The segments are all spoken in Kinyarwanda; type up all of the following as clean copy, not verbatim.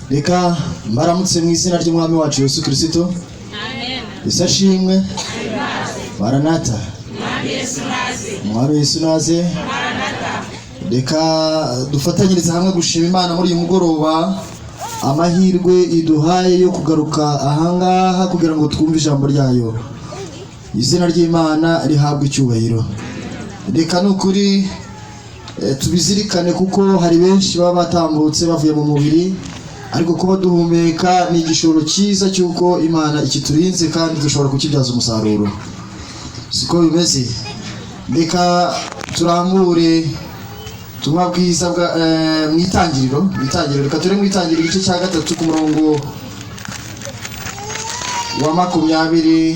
Reka mbaramutse mu izina ry'umwami wacu Yesu Kristo. Amen. Isashimwe. Maranatha. Mwami Yesu naze. Maranatha. Reka dufatanyirize hamwe gushima Imana muri uyu mugoroba. Amahirwe iduhaye yo kugaruka ahangaha kugira ngo twumve ijambo ryayo. Izina ry'Imana rihabwa icyubahiro. Reka nukuri tubizirikane kuko hari benshi baba batambutse bavuye mu mubiri, ariko kuba duhumeka ni igishoro cyiza cyuko Imana ikiturinze kandi dushobora kukibyaza umusaruro. Siko bimeze. Reka turambure tumwa bwiza bwa mu itangiriro, reka ture mu itangiriro igice cya 3 ku murongo wa 21.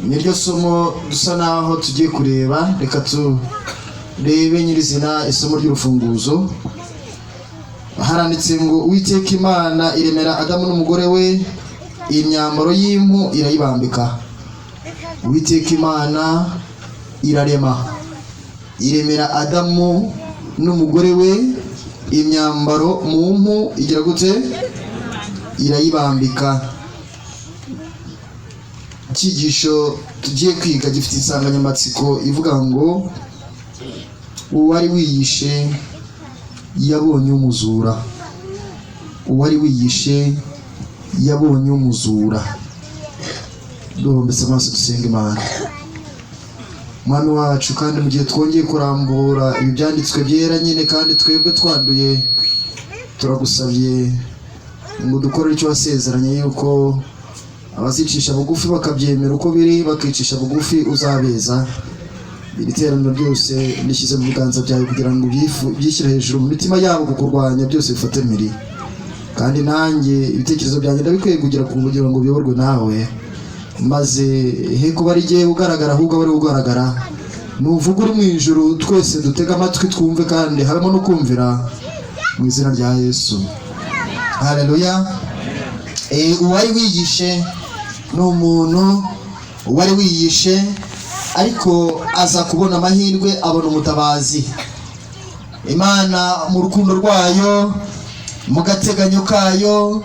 Niryo somo dusa naho tugiye kureba. Reka turebe nyirizina isomo ry'urufunguzo. Haranditse ngo Uwiteka Imana iremera Adamu n'umugore we imyambaro y'impu irayibambika. Uwiteka Imana iremera Adamu n'umugore we imyambaro mu mpu igira gute? Irayibambika. Ikigisho tugiye kwiga gifite insanganyamatsiko ivuga ngo Uwari wiyishe yabonye umuzura. Uwari wiyishe yabonye umuzura. Duhombetse amaso dusenga Imana. Mwami wacu, kandi mu gihe twongeye kurambura ibi byanditswe byera nyine kandi twebwe twanduye, turagusabye ngo dukore icyo wasezeranye yuko abazicisha bugufi bakabyemera uko biri, bakicisha bugufi uzabeza. Iri teraniro ryose rishyize mu biganza byawe kugira ngo byishyire hejuru mu mitima yabo kukurwanya byose bifate miri. Kandi nanjye ibitekerezo byanjye ndabikwiye kugira ngo biyoborwe nawe, maze he kuba ari jye ugaragara ahubwo bari ugaragara. Nuvuga uri mu ijuru, twese dutega amatwi twumve kandi harimo no kumvira mu izina rya Yesu. Haleluya. Uwari wiyishe n'umuntu, uwari wiyishe ariko aza kubona amahirwe, abona umutabazi. Imana mu rukundo rwayo, mu gateganyo kayo,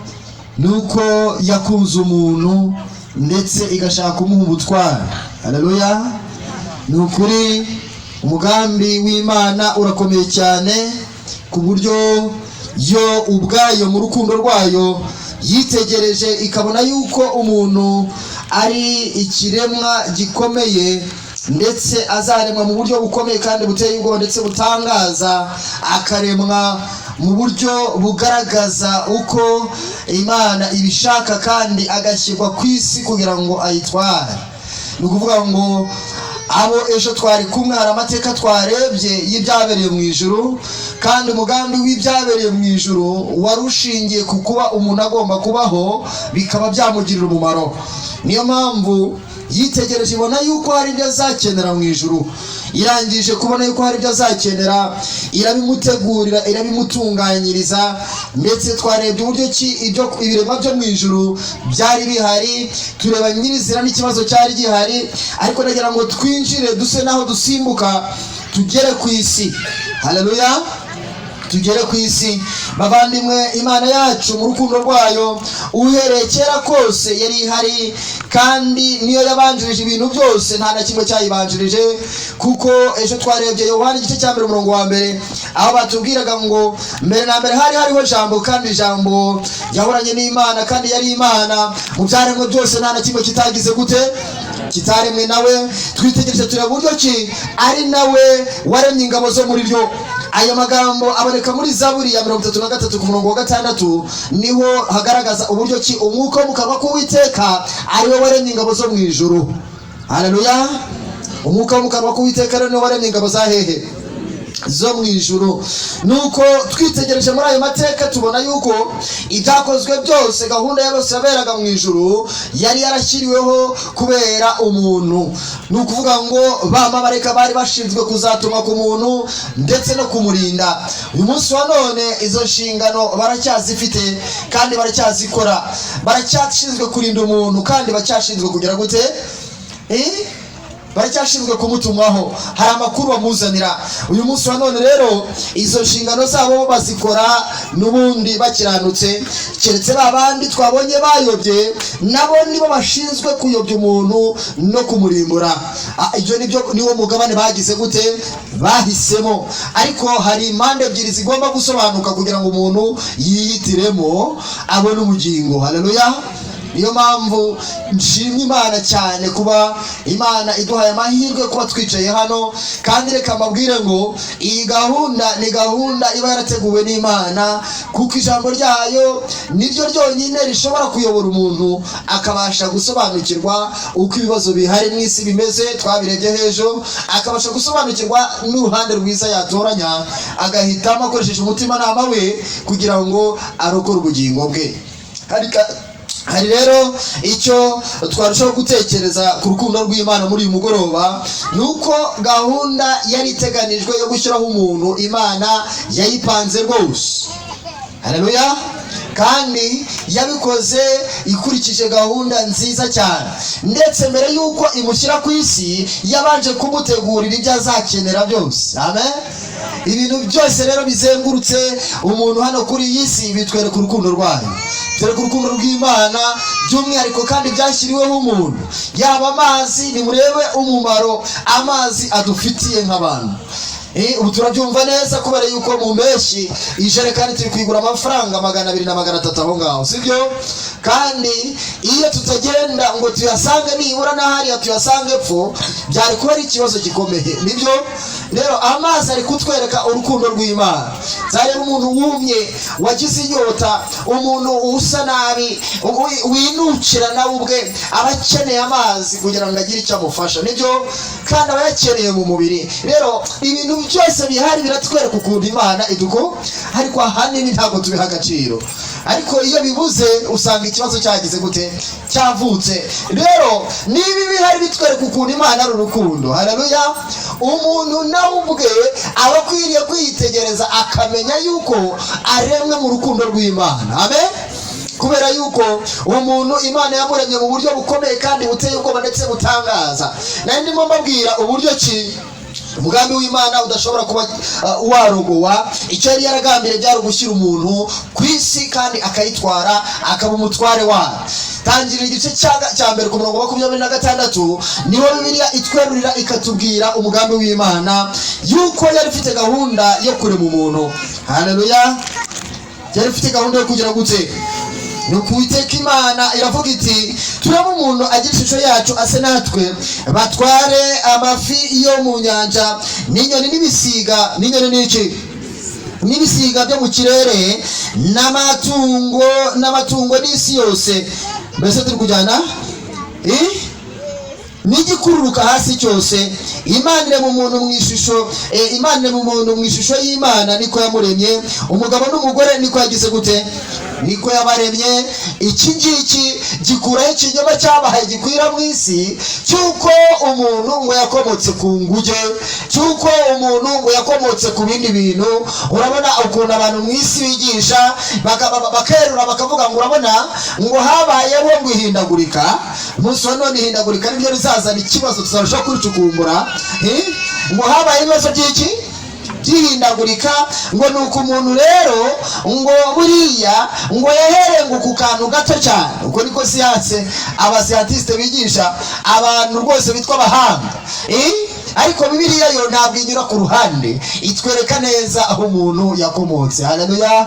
nuko yakunze umuntu ndetse igashaka kumuha ubutware. Haleluya. Nukuri umugambi w'Imana urakomeye cyane ku buryo yo ubwayo mu rukundo rwayo yitegereje ikabona yuko umuntu ari ikiremwa gikomeye ndetse azaremwa mu buryo bukomeye kandi buteye ubwoba ndetse butangaza, akaremwa mu buryo bugaragaza uko Imana ibishaka kandi agashyirwa ku isi kugira ngo ayitware. Ni ukuvuga ngo abo ejo twari kumwe hari amateka twarebye y'ibyabereye mu ijuru, kandi umugambi w'ibyabereye mu ijuru wari ushingiye ku kuba umuntu agomba kubaho bikaba byamugirira umumaro. Niyo mpamvu yitegereje ibona yuko hari ibyo azakenera mu ijuru. Irangije kubona yuko hari ibyo azakenera, irabimutegurira, irabimutunganyiriza. Ndetse twarebye uburyo ki ibiremwa byo mu ijuru byari bihari, tureba nyirizina n'ikibazo cyari gihari, ariko nagira ngo twinjire duse naho dusimbuka tugere ku isi. Haleluya. Tugere ku isi. Bavandimwe, Imana yacu mu rukundo rwayo uhereye kera kose yari ihari, kandi niyo yabanjirije ibintu byose, nta na kimwe cyayibanjirije. Kuko ejo twarebye Yohana igice cya 1 umurongo wa 1, aho batubwiraga ngo mbere na mbere hariho jambo, kandi jambo yahoranye n'Imana kandi yari Imana. Mu byaremwe byose nta na kimwe kitagize gute? Kitaremwe nawe. Twitegereje tureba uburyo ki ari nawe waremye ingabo zo muri ryo. Aya magambo aboneka muri Zaburi ya 33 ku murongo wa 6, niho hagaragaza uburyo ki umwuka wo mu kanwa k'Uwiteka ari we waremye ingabo zo mu ijuru. Haleluya. Umwuka wo mu kanwa k'Uwiteka ari we waremye ingabo za hehe? Zo mu ijuru. Nuko twitegereje muri ayo mateka tubona yuko ibyakozwe byose, gahunda yose yaberaga mu ijuru yari yarashyiriweho kubera umuntu. Ni ukuvuga ngo bamarayika bari bashinzwe kuzatuma ku muntu ndetse no kumurinda. Uyu munsi wa none izo nshingano baracyazifite kandi baracyazikora. Baracyashinzwe kurinda umuntu kandi bacyashinzwe kugira gute? baracyashinzwe kumutumwaho, hari amakuru bamuzanira. Uyu munsi wa none rero izo nshingano zabo bazikora n'ubundi bakiranutse, keretse babandi twabonye bayobye, nabo nibo bashinzwe kuyobya umuntu no kumurimbura. Ibyo niwo mugabane bagize gute, bahisemo. Ariko hari impande ebyiri zigomba gusobanuka kugira ngo umuntu yihitiremo abone ubugingo. Haleluya. Niyo mpamvu nshimye Imana cyane kuba Imana iduhaye amahirwe kuba twicaye hano, kandi reka mbabwire ngo iyi gahunda ni gahunda iba yarateguwe n'Imana, kuko ijambo ryayo niryo ryonyine rishobora kuyobora umuntu akabasha gusobanukirwa uko ibibazo bihari mu isi bimeze, twabirebye hejuru, akabasha gusobanukirwa n'uruhande rwiza yatoranya, agahitamo akoresheje umutimanama we kugira ngo arokore ubugingo bwe. Hari rero icyo twarushaho gutekereza ku rukundo rw'Imana muri uyu mugoroba, nuko gahunda yari iteganijwe yo gushyiraho umuntu Imana yayipanze rwose. Haleluya. Kandi yabikoze ikurikije gahunda nziza cyane, ndetse mbere yuko imushyira ku isi yabanje kumutegurira ibyo azakenera byose. Amen. Ibintu byose rero bizengurutse umuntu hano kuri iyi si bitwereka urukundo rwayo, bitwereka urukundo rw'Imana by'umwihariko, kandi byashyiriweho umuntu. Yaba amazi, nimurebe umumaro amazi adufitiye nk'abantu. Ubu turabyumva neza kubera yuko mu mpeshyi ijerekani turi kwigura amafaranga 200 na 300 aho ngaho, sibyo? Kandi iyo tutagenda ngo tuyasange nibura n'ahari tuyasange epfo, byari kuba ari ikibazo gikomeye. Nibyo rero amazi ari kutwereka urukundo rw'Imana. Zareba umuntu wumye, wagize inyota, umuntu usa nabi, winukira nawe ubwe aba akeneye amazi kugira ngo agire icyo amufasha. Nibyo, kandi aba yakeneye mu mubiri. Rero ibintu byose bihari biratwereka ukuntu Imana iduko, ariko ahanini ntabwo tubiha agaciro. Ariko iyo bibuze usanga ikibazo cyagize gute, cyavutse. Rero niba bihari bitwereka ukuntu Imana ari urukundo. Haleluya. Umuntu nawe ubwe aba akwiriye kwitegereza akamenya yuko aremwe mu rukundo rw'Imana. Amen. Kubera yuko umuntu Imana yamuremye mu buryo bukomeye kandi buteye ubwoba ndetse butangaza. Nari ndimo mbabwira uburyo ki umugambi w'Imana udashobora kuba warogowa. Icyo yari yaragambiriye byari gushyira umuntu ku isi kandi akayitwara, akaba umutware wayo. Tangirira igice cya mbere ku murongo 26 niho Bibiliya itwerurira ikatubwira umugambi w'Imana yuko yari ifite gahunda yo kurema umuntu. Haleluya. Yari ifite gahunda yo kugira gute, nuko Uwiteka Imana iravuga iti, turaba umuntu agira ishusho yacu ase natwe, batware amafi yo mu nyanja n'inyoni n'ibisiga, n'inyoni n'iki, n'ibisiga byo mu kirere, n'amatungo n'isi yose. Mbese turi kujyana n'igikururuka hasi cyose. Imana irema umuntu mu ishusho, Imana irema umuntu mu ishusho y'Imana, niko yamuremye. Umugabo n'umugore niko yagize gute, niko yabaremye. Iki ngiki gikuraho ikinyoma cyabahaye gikwira mu isi cyuko umuntu ngo yakomotse ku nguge, cyuko umuntu ngo yakomotse ku bindi bintu. Urabona ukuntu abantu mu isi bigisha bakerura bakavuga ngo urabona ngo habayeho ngo ihindagurika. Umunsi wa none ihindagurika nibyo rizazana ikibazo tuzarusha kuricukumbura. Ngo habaye ibibazo by'iki, byihindagurika. Ngo nuko umuntu rero ngo buriya ngo yahereye ngo ku kantu gato cyane. Uko niko siyanse abasiyantisite bigisha abantu rwose bitwa abahanga. Ariko Bibiliya yo ntabwo inyura ku ruhande, itwereka neza aho umuntu yakomotse. Haleluya.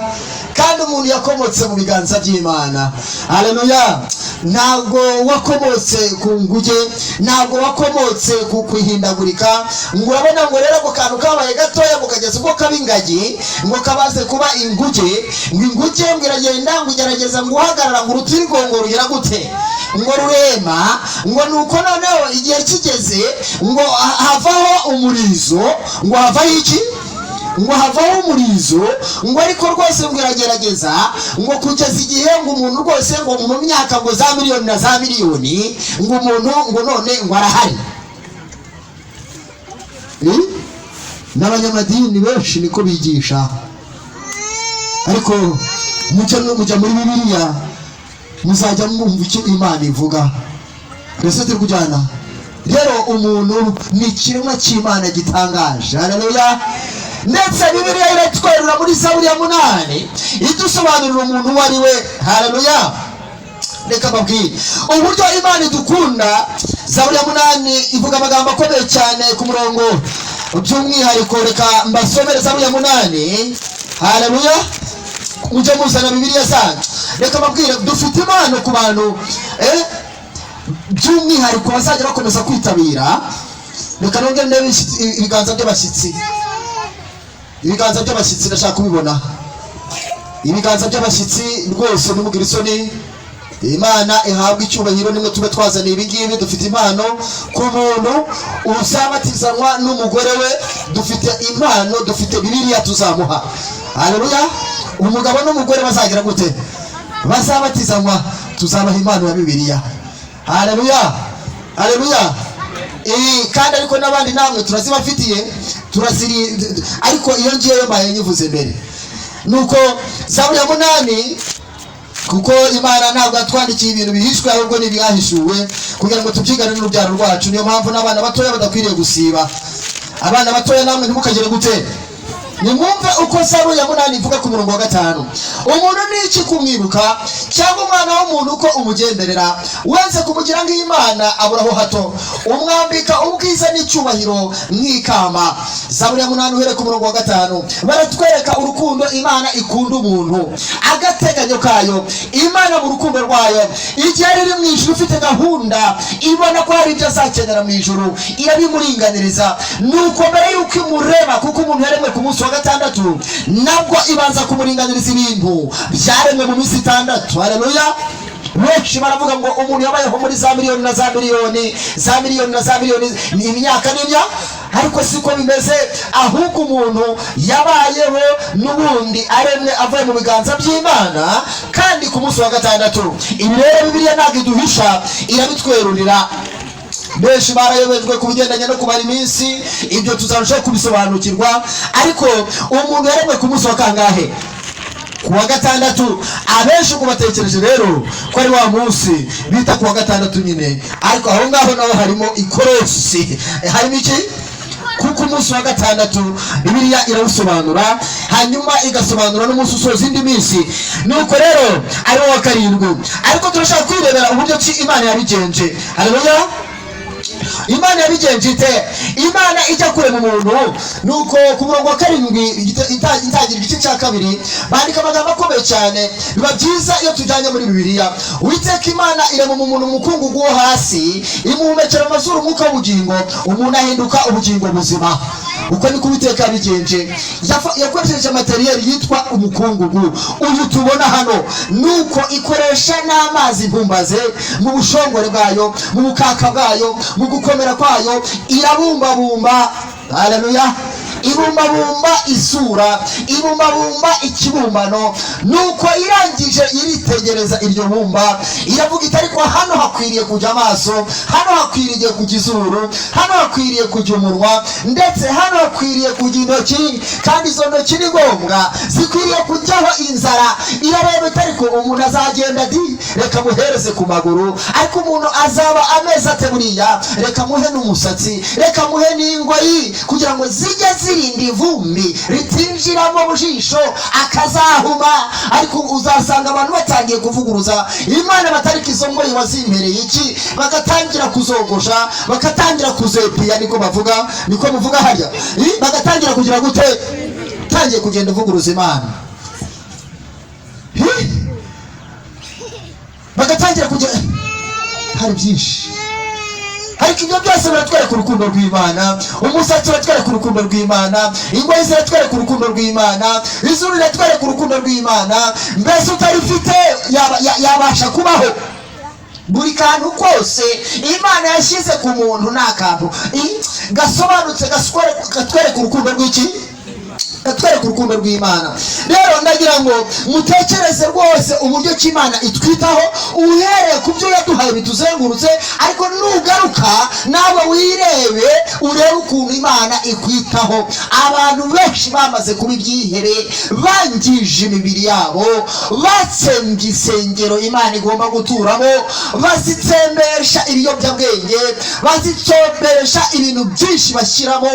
Kandi umuntu yakomotse mu biganza by'Imana. Haleluya. Ntabwo wakomotse ku nguge, ntabwo wakomotse ku kwihindagurika. Ngo urabona ngo rero ako kantu kabaye gatoya ngo kageze ubwo kaba ingagi, ngo kabaze kuba inguge. Ngo inguge ngo iragenda ngo igerageza ngo uhagarara ngo urutirigongo rugera gute, ngo rurema. Ngo nuko noneho igihe kigeze ngo havaho umurizo. Ngo havaho iki, ngo havaho umurizo. Ngo ariko rwose ngo iragerageza ngo kugeza igihe ngo umuntu rwose ngo mu myaka ngo za miliyoni na za miliyoni ngo umuntu ngo none ngo arahari. N'abanyamadini benshi niko bigisha, ariko mujya muri Bibiliya muzajya mwumva icyo Imana ivuga. Mbese turi kujyana. rero umuntu ni ikiremwa cy'Imana gitangaje. Haleluya. Ndetse Bibiliya iratwerura muri Zaburi ya 8 idusobanurira umuntu uwo ari we. Haleluya. Reka babwire uburyo Imana idukunda. Zaburi ya 8 ivuga amagambo akomeye cyane ku murongo by'umwihariko. Reka mbasomere Zaburi ya 8. Haleluya. Uje muzana Bibiliya zanyu. Reka babwire dufite impano ku bantu by'umwihariko bazajya bakomeza kwitabira. Reka nongere ndebe ibiganza by'abashyitsi. Ibiganza by'abashyitsi ndashaka kubibona. Ibiganza by'abashyitsi rwose nimugire isoni. Imana ihabwa icyubahiro. Nimwe tube twazaniye ibingibi. Dufite impano ku muntu uzabatizanwa n'umugore we. Dufite impano, dufite Bibiliya tuzamuha. Haleluya. Umugabo n'umugore bazagira gute? Bazabatizanwa, tuzabaha impano ya Bibiliya. Haleluya. Haleluya. Kandi ariko n'abandi namwe turazibafitiye, ariko iyo ngiyeyo mbaye nyivuze mbere. Nuko Zaburi ya 8, kuko Imana ntabwo yatwandikiye ibintu bihishwe ahubwo n'ibyahishuwe kugira ngo tubyigane n'urubyaro rwacu. Niyo mpamvu n'abana batoya badakwiriye gusiba. Abana batoya namwe ntimukagere gute? Nimwumve uko Zaburi ya 8 ivuga ku murongo wa 5. Umuntu ni iki kumwibuka cyangwa umwana w'umuntu uko umugenderera? Wenze kumugira nk'Imana aburaho hato, umwambika ubwiza n'icyubahiro nk'ikamba. Zaburi ya 8 uhere ku murongo wa 5 baratwereka urukundo Imana ikunda umuntu, agateganyo kayo. Imana mu rukundo rwayo igihe riri mu ijuru ifite gahunda, ibona ko hari ibyo azakenera mu ijuru, irabimuringaniriza. Nuko mbere yuko imurema, kuko umuntu yaremwe ku munsi wa 6, nabwo ibanza kumuringaniriza ibintu byaremwe mu minsi 6. Haleluya. Benshi baravuga ngo umuntu yabayeho muri za miliyoni na za miliyoni, za miliyoni na za miliyoni ni imyaka n'imya, ariko siko bimeze. Ahubwo umuntu yabayeho n'ubundi aremwe avuye mu biganza by'Imana, kandi ku munsi wa 6. Ibi rero Bibiliya ntabwo iduhisha, irabitwerurira. Benshi barayobejwe ku bigendanye no kubara iminsi, ibyo tuzarushaho kubisobanukirwa. Ariko umuntu yaremwe ku munsi wa kangahe? Ku wa 6. Abenshi kubatekereje rero ko ari wa munsi bita ku wa 6 nyine, ariko aho ngaho naho harimo ikorosi. Harimo iki? Kuko umunsi wa 6 Bibiliya irawusobanura, hanyuma igasobanura n'umunsi usoza indi minsi. Nuko rero ari wa 7. Ariko turashaka kwirebera uburyo ki Imana yabigenje. Haleluya. Imana yabigenje ite? Imana ijya kurema umuntu. Nuko ku murongo wa 7 itangira igice cya 2 bandika amagambo akomeye cyane. Biba byiza iyo tujyanye muri Bibiliya. Uwiteka Imana irema umuntu umukungugu wo hasi, imuhumekera amazuru umwuka w'ubugingo, umuntu ahinduka ubugingo buzima. Uko niko Uwiteka yabigenje. Yakoresheje materiyeri yitwa umukungugu uyu tubona hano. Nuko ikoresha n'amazi mpumbaze mu bushongore bwayo, mu bukaka bwayo, mu gukomera kwayo, irabumbabumba. Haleluya. Ibumbabumba isura, ibumbabumba ikibumbano. Nuko irangije iritegereza iryo bumba, iravuga iti ariko hano hakwiriye kujya amaso, hano hakwiriye kujya izuru, hano hakwiriye kujya umunwa, ndetse hano hakwiriye kujya intoki, kandi izo ntoki ni ngombwa zikwiriye kujyaho inzara. Irareba iti ariko umuntu azagenda reka muhereze ku maguru, ariko umuntu azaba ameze ate buriya? Reka muhe n'umusatsi, reka muhe n'ingoyi, kugira ngo zijye zirinda ivumbi ritinjiramo mu jisho akazahuma. Ariko uzasanga abantu batangiye kuvuguruza Imana, batarika izo ngoyi wazimpereye iki, bagatangira kuzogosha, bagatangira kuzepiya. Niko bavuga, niko muvuga harya. Bagatangira kugira gute? Tangiye kugenda uvuguruza Imana. Bagatangira kujya hari byinshi. Ariko ibyo byose biratwereka urukundo rw'Imana. Umusatsi uratwereka urukundo rw'Imana, ingoyi ziratwereka urukundo rw'Imana, izuru riratwereka urukundo rw'Imana. Mbese utarifite yabasha kubaho? Buri kantu kose Imana yashyize ku muntu ni akantu gasobanutse, gatwereka urukundo rw'iki? atwereka urukundo rw'Imana. Rero ndagira ngo mutekereze rwose uburyo ki Imana itwitaho, uhereye ku byo yaduhaye bituzengurutse, ariko nugaruka nawe wirebe urebe ukuntu Imana ikwitaho. Abantu benshi bamaze kuba ibyihere, bangije imibiri yabo, batsembye isengero Imana igomba guturamo, bazitsembesha ibiyobyabwenge, bazitsembesha ibintu byinshi bashyiramo.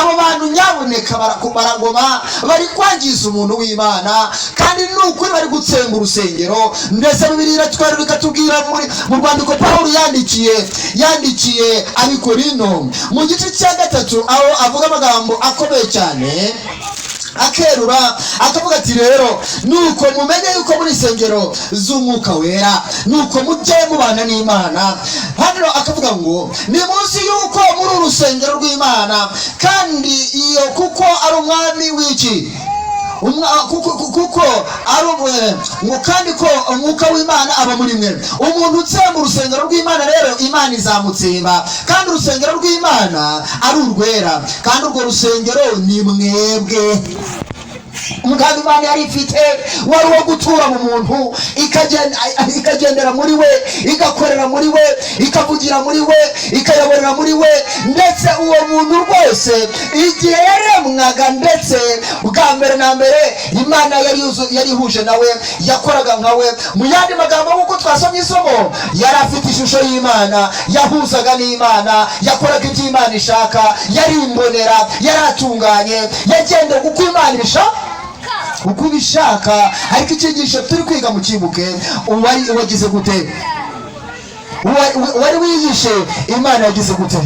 Abo bantu nyaboneka baragoma, bari kwangiza umuntu w'Imana, kandi n'ukuri bari gutsemba urusengero. Ndetse Bibiliya iratwara ikatubwira mu rwandiko Pawulo yandikiye Abikorino mu gice cya 3, aho avuga amagambo akomeye cyane akerura akavuga ati rero nuko mumenye yuko muri isengero z'umwuka wera, nuko mujye mubana n'Imana. Hano akavuga ngo ni munsi yuko muri urusengero rw'Imana, kandi iyo kuko ari umwami w'iki, kuko ari kandi ko umwuka w'Imana aba muri mwe. Umuntu utsemba urusengero rw'Imana rero Imana izamutsemba, kandi urusengero rw'Imana ari urwera, kandi urwo rusengero ni mwebwe. Umugambi Imana yari ifite wari wo gutura mu muntu, ikagendera muri we, igakorera muri we, ikavugira muri we, ikayoborera muri we. Ndetse uwo muntu rwose igihe yaremwaga, ndetse bwa mbere na mbere Imana yari ihuje nawe, yakoraga nkawe. Mu yandi magambo nk'uko twasomye isomo, yari afite ishusho y'Imana, yahuzaga n'Imana, yakoraga ibyo Imana ishaka, yari imbonera, yari atunganye, yagendera uko Imana uko ubishaka. Ariko icyigisho turi kwiga mu kibuke, Uwari wagize gute? Uwari wiyishe Imana yagize gute?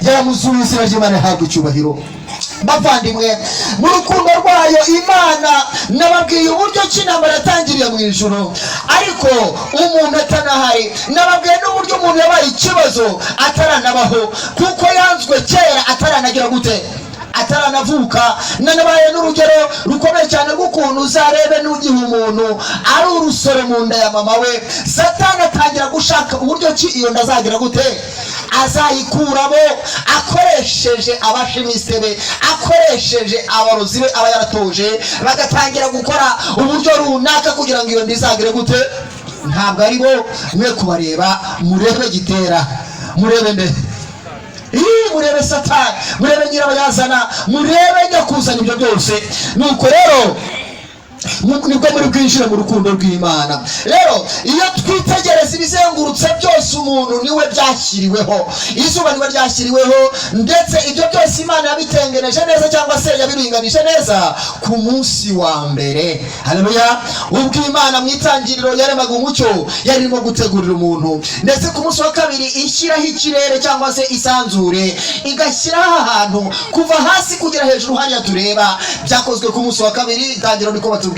Yaramuzuye, izina ry'Imana rihabwa icyubahiro. Bavandimwe, mu rukundo rwayo Imana nababwiye uburyo ki intambara yatangiriye mu ijuru, ariko umuntu atanahari. Nababwiye n'uburyo umuntu yabaye ikibazo ataranabaho, kuko yanzwe kera ataranagira gute, ataranavuka. Nanabaye n'urugero rukomeye cyane rw'ukuntu uzarebe n'ugihe umuntu ari urusore mu nda ya mama we, Satani atangira gushaka uburyo ki iyo nda azagira gute, azayikuramo, akoresheje abashimise be, akoresheje abarozi be aba yaratoje, bagatangira gukora uburyo runaka kugira ngo iyo nda izagire gute. Ntabwo ari bo mwe kubareba, murebe gitera, murebe nde, murebe Satani, murebe nyirabayazana, murebe nyakuzana ibyo byose. Nuko rero nibwo muri bwinjire mu rukundo rw'Imana. Rero iyo twitegereza ibizengurutse byose, umuntu niwe byashyiriweho, izuba niwe ryashyiriweho, ndetse ibyo byose Imana yabitengeneje neza, cyangwa se yabiringanije neza ku munsi wa mbere. Haleluya! Ubwo Imana mu itangiriro yaremaga umucyo, yarimo gutegurira umuntu, ndetse ku munsi wa kabiri ishyiraho ikirere cyangwa se isanzure, igashyiraho ahantu kuva hasi kugera hejuru hariya tureba. Byakozwe ku munsi wa kabiri. Itangiriro niko batubwira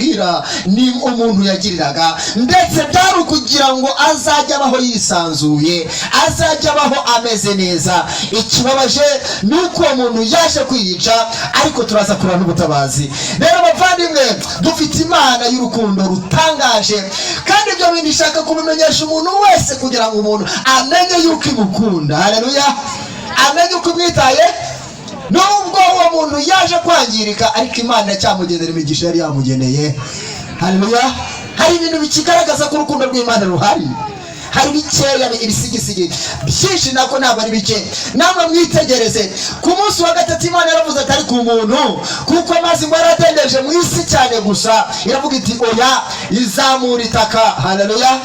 ni umuntu yagiriraga, ndetse byari kugira ngo azajya abaho yisanzuye, azajya abaho ameze neza. Ikibabaje ni uko uwo muntu yaje kwiyica, ariko turaza kurana ubutabazi. Rero bavandimwe, dufite Imana y'urukundo rutangaje, kandi ibyo bintu ishaka kubimenyesha umuntu wese, kugira ngo umuntu amenye yuko imukunda. Haleluya! Amenye uko imwitaye. Nubwo uwo muntu yaje kwangirika, ariko Imana icyamugenera imigisha yari yamugeneye. Haleluya! Hari ibintu bikigaragaza ko urukundo rw'Imana ruhari. Hari bikeya, ibisigisigi byinshi, nako ntabwo ari bike. Namwe mwitegereze, ku munsi wa gatatu Imana yaravuze ati ariko umuntu, kuko amazi ngo yaratendeje mu isi cyane gusa, iravuga iti oya, izamura itaka. Haleluya!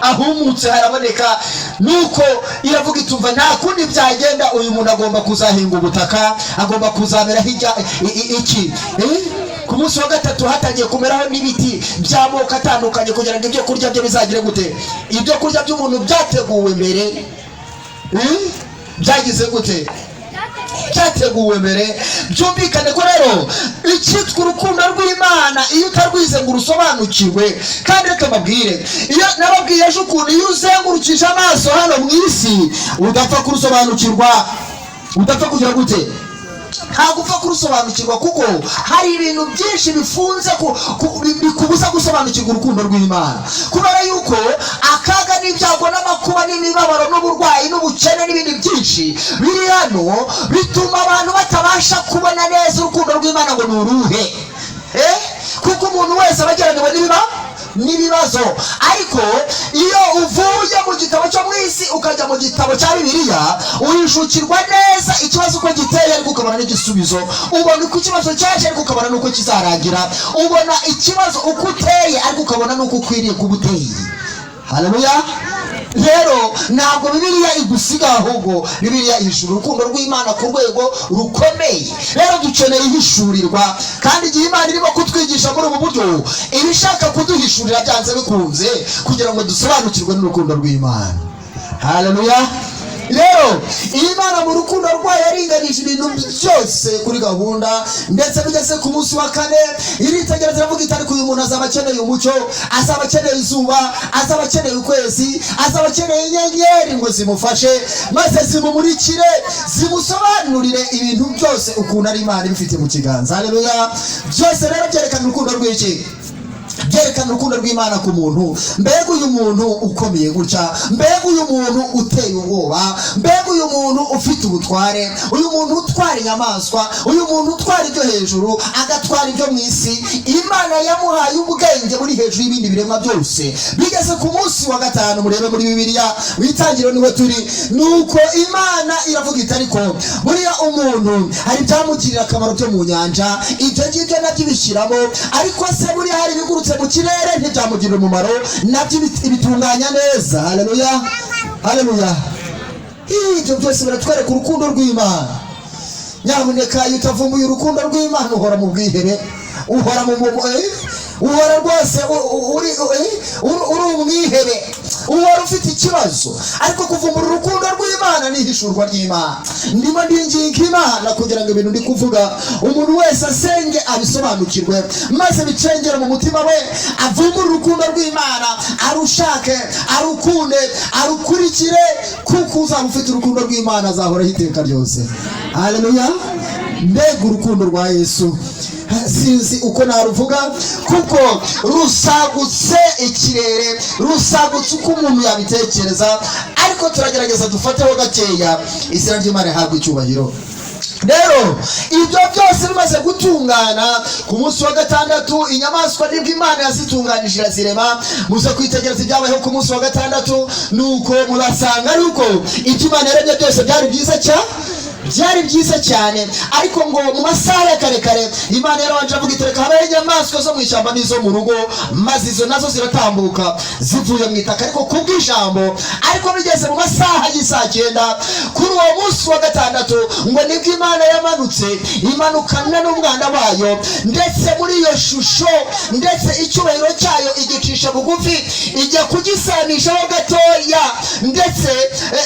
Ahumutse haraboneka. Nuko iravuga itumva nta kundi byagenda, uyu muntu agomba kuzahinga ubutaka, agomba kuzamera iki. Ku munsi wa gatatu hatangiye kumeraho n'ibiti by'amoko atandukanye, kugira ngo ibyo kurya bye bizagire gute. Ibyo kurya by'umuntu byateguwe mbere. Byagize gute? Cyateguwe mbere. Byumvikane ko rero icyitwa urukundo rw'Imana, iyo utarwize ngo urusobanukirwe, kandi reka mbabwire, iyo nababwiye ejo ukuntu iyo uzengurukije amaso hano mu isi udapfa kurusobanukirwa, udapfa kugira gute, ntabwo upfa kurusobanukirwa, kuko hari ibintu byinshi bifunze bikubuza gusobanukirwa urukundo rw'Imana, kubera yuko akaga n'ibyago n'amakuba n'imibabaro n'uburwayi n'ubukene n'ibindi byinshi biri hano bituma abantu batabasha kubona neza urukundo rw'Imana ngo ni uruhe. Kuko umuntu wese aba ageraniwe n'ibibazo, ariko iyo uvuye mu gitabo cyo mu isi ukajya mu gitabo cya Bibiliya uhishukirwa neza ikibazo uko giteye, ariko ukabona n'igisubizo. Ubona uko ikibazo cyaje, ariko ukabona n'uko kizarangira. Ubona ikibazo uko uteye, ariko ukabona n'uko ukwiriye kuba uteye. Haleluya. Rero ntabwo Bibiliya igusiga, ahubwo Bibiliya ihishura urukundo rw'Imana ku rwego rukomeye. Rero dukeneye ihishurirwa, kandi igihe Imana irimo kutwigisha muri ubu buryo ibishaka kuduhishurira byanze bikunze kugira ngo dusobanukirwe n'urukundo rw'Imana. Haleluya. Rero Imana mu rukundo rwayo yaringanije ibintu byose kuri gahunda, ndetse bigeze ku munsi wa kane iritegereza iravuga iti ariko uyu muntu azaba akeneye umucyo, azaba akeneye izuba, azaba akeneye ukwezi, azaba akeneye inyenyeri ngo zimufashe maze zimumurikire, zimusobanurire ibintu byose ukuntu ari Imana ibifite mu kiganza. Haleluya. Byose rero byerekana urukundo rw'iki? Byerekana urukundo rw'Imana ku muntu. Mbega uyu muntu ukomeye gutya, mbega uyu muntu uteye ubwoba, mbega uyu muntu ufite ubutware, uyu muntu utwara inyamaswa, uyu muntu utwara ibyo hejuru agatwara ibyo mu isi. Imana yamuhaye ubwenge buri hejuru y'ibindi biremwa byose. Bigeze ku munsi wa gatanu, murebe muri Bibiliya mu Itangiriro niho turi, nuko Imana iravuga iti ariko buriya umuntu hari ibyamugirira akamaro byo mu nyanja, ibyo ngibyo nabyo ibishyiramo, ariko se buriya hari ibigurutse mu kirere ntibyamugirira umumaro, nabyo ibitunganya neza. Haleluya. Haleluya. Ibyo byose biratwereka urukundo rw'Imana. Nyamuneka iyo utavumbuye urukundo rw'Imana uhora mu bwihebe, uhora rwose uri umwihebe, uhora ufite ikibazo. Ariko kuvumbura urukundo rw'Imana n'ihishurwa ry'Imana. Ndimo ndinginga Imana kugira ngo ibintu ndi kuvuga umuntu wese asenge abisobanukirwe, maze bicengera mu mutima we, avumbura urukundo rw'Imana, arushake, arukunde, arukurikire, kuko uzaba ufite urukundo rw'Imana azahoraho iteka ryose. Haleluya. Mbega urukundo rwa Yesu, sinzi uko naruvuga, kuko rusagutse ikirere, rusagutse uko umuntu yabitekereza, ariko turagerageza dufateho gakeya. Izina ry'Imana rihabwe icyubahiro. Rero ibyo byose bimaze gutungana ku munsi wa gatandatu, inyamaswa nibwo Imana yazitunganije irazirema. Muze kwitegereza ibyabayeho ku munsi wa gatandatu, nuko murasanga yuko ibyo Imana yaremye byose byari byiza cyane, ariko ngo mu masaha ya kare Imana yarabanje avuga iti reka habeho inyamaswa zo mu ishyamba n'izo mu rugo, maze izo nazo ziratambuka zivuye mu itaka ariko kubw'ijambo. Ariko bigeze mu masaha y'isaa 9 kuri uwo munsi wa gatandatu, ngo nibwo Imana yamanutse imanukana n'umwana wayo, ndetse muri iyo shusho, ndetse icyubahiro cyayo igicisha bugufi, ijya kugisanishaho gatoya, ndetse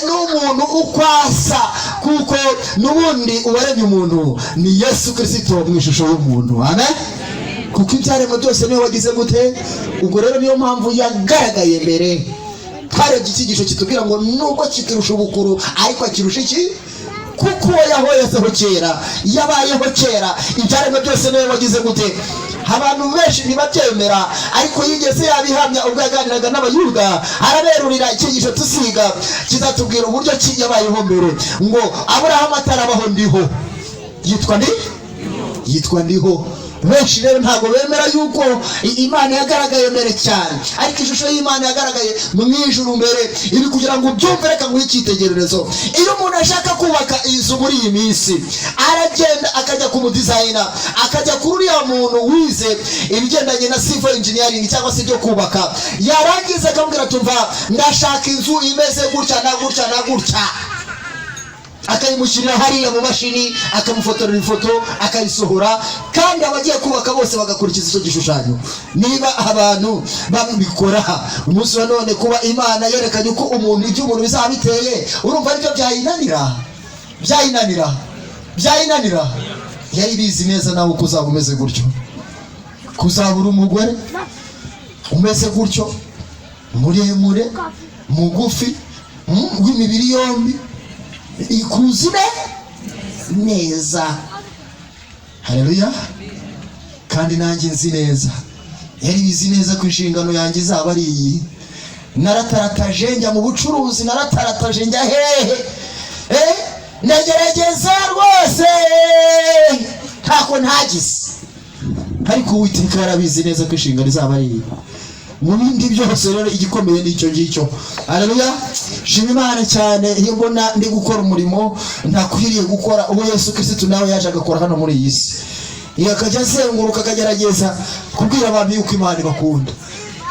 n'umuntu ukwasa, kuko n'ubundi uwaremye umuntu ni Yesu Kristo mu ishusho y'umuntu. Amen. Kuko ibyaremwe byose niwe wagize gute. Ubwo rero niyo mpamvu yagaragaye mbere. Twarebye icyigisho kitubwira ngo nubwo kikirusha ubukuru, ariko akirusha iki? Kuko yahoyeho kera, yabayeho kera, ibyaremwe byose niwe wagize gute. Abantu benshi ntibabyemera, ariko yigeze yabihamya ubwo yaganiraga n'Abayuda. Araberurira icyigisho tusiga kizatubwira uburyo ki yabayeho mbere, ngo Aburahamu atarabaho ndiho. Yitwa ndiho. Benshi rero ntabwo bemera yuko Imana yagaragaye mbere cyane, ariko ishusho y'Imana yagaragaye mu ijuru mbere. Ibi kugira ngo ubyumve, reka nguhe icyitegererezo. Iyo umuntu ashaka kubaka inzu muri iyi minsi, aragenda akajya ku mudizayina, akajya kuri uriya muntu wize ibigendanye na civil engineering cyangwa se ibyo kubaka, yarangiza akamubwira tumva ndashaka inzu imeze gutya na gutya na gutya, akayimushyirira hariya mu mashini, akamufotorera ifoto, akayisohora, kandi abagiye kubaka bose bagakurikiza icyo gishushanyo. Niba abantu babikora umunsi wa none, kuba Imana yerekanye uko ibyo umuntu bizaba biteye, urumva aribyo byayinanira. Yari bizi neza nawe uko uzaba umeze gutyo, kuzabura umugore umeze gutyo, muremure, mugufi, w'imibiri yombi, ikuzime neza. Haleluya. Kandi nanjye nzi neza, yari bizi neza ko inshingano yanjye izaba ari iyi. Naratarataje njya mu bucuruzi, naratarataje njya hehe, nagerageza rwose ntako ntagize, ariko Uwiteka yarabizi neza ko inshingano izaba ari iyi. Mu bindi byose rero igikomeye nicyo ngicyo. Haleluya. Shima Imana cyane iyo mbona ndi gukora umurimo ntakwiriye gukora, uwo Yesu Kristo nawe yaje agakora hano muri iyi si, yakajya azenguruka akagerageza kubwira abantu yuko Imana ibakunda.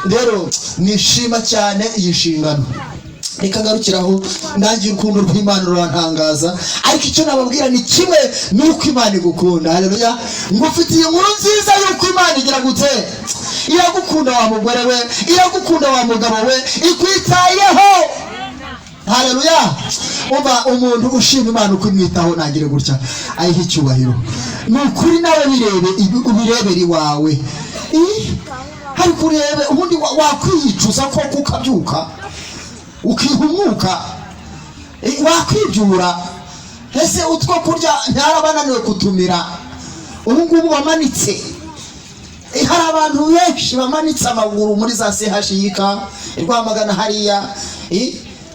Rero nishima cyane iyi nshingano. Reka ngarukiraho, nanjye urukundo rw'Imana rurantangaza, ariko icyo nababwira ni kimwe, nuko Imana igukunda. Haleluya. Ngufitiye inkuru nziza yuko Imana igira gute, iragukunda wa mugore we, iragukunda wa mugabo we, ikwitayeho. Haleluya. Uba umuntu ushima Imana uko imwitaho nagire gutya ayiha icyubahiro. Ni ukuri nawe birebe, ubirebere iwawe, ariko urebe ubundi wakwiyicuza ko ukabyuka ukihumuka, wakwibyura. Ese utwo kurya ntarabananiwe kutumira, ubu ngubu bamanitse. Hari abantu benshi bamanitse amaguru muri za CHIK Rwamagana hariya,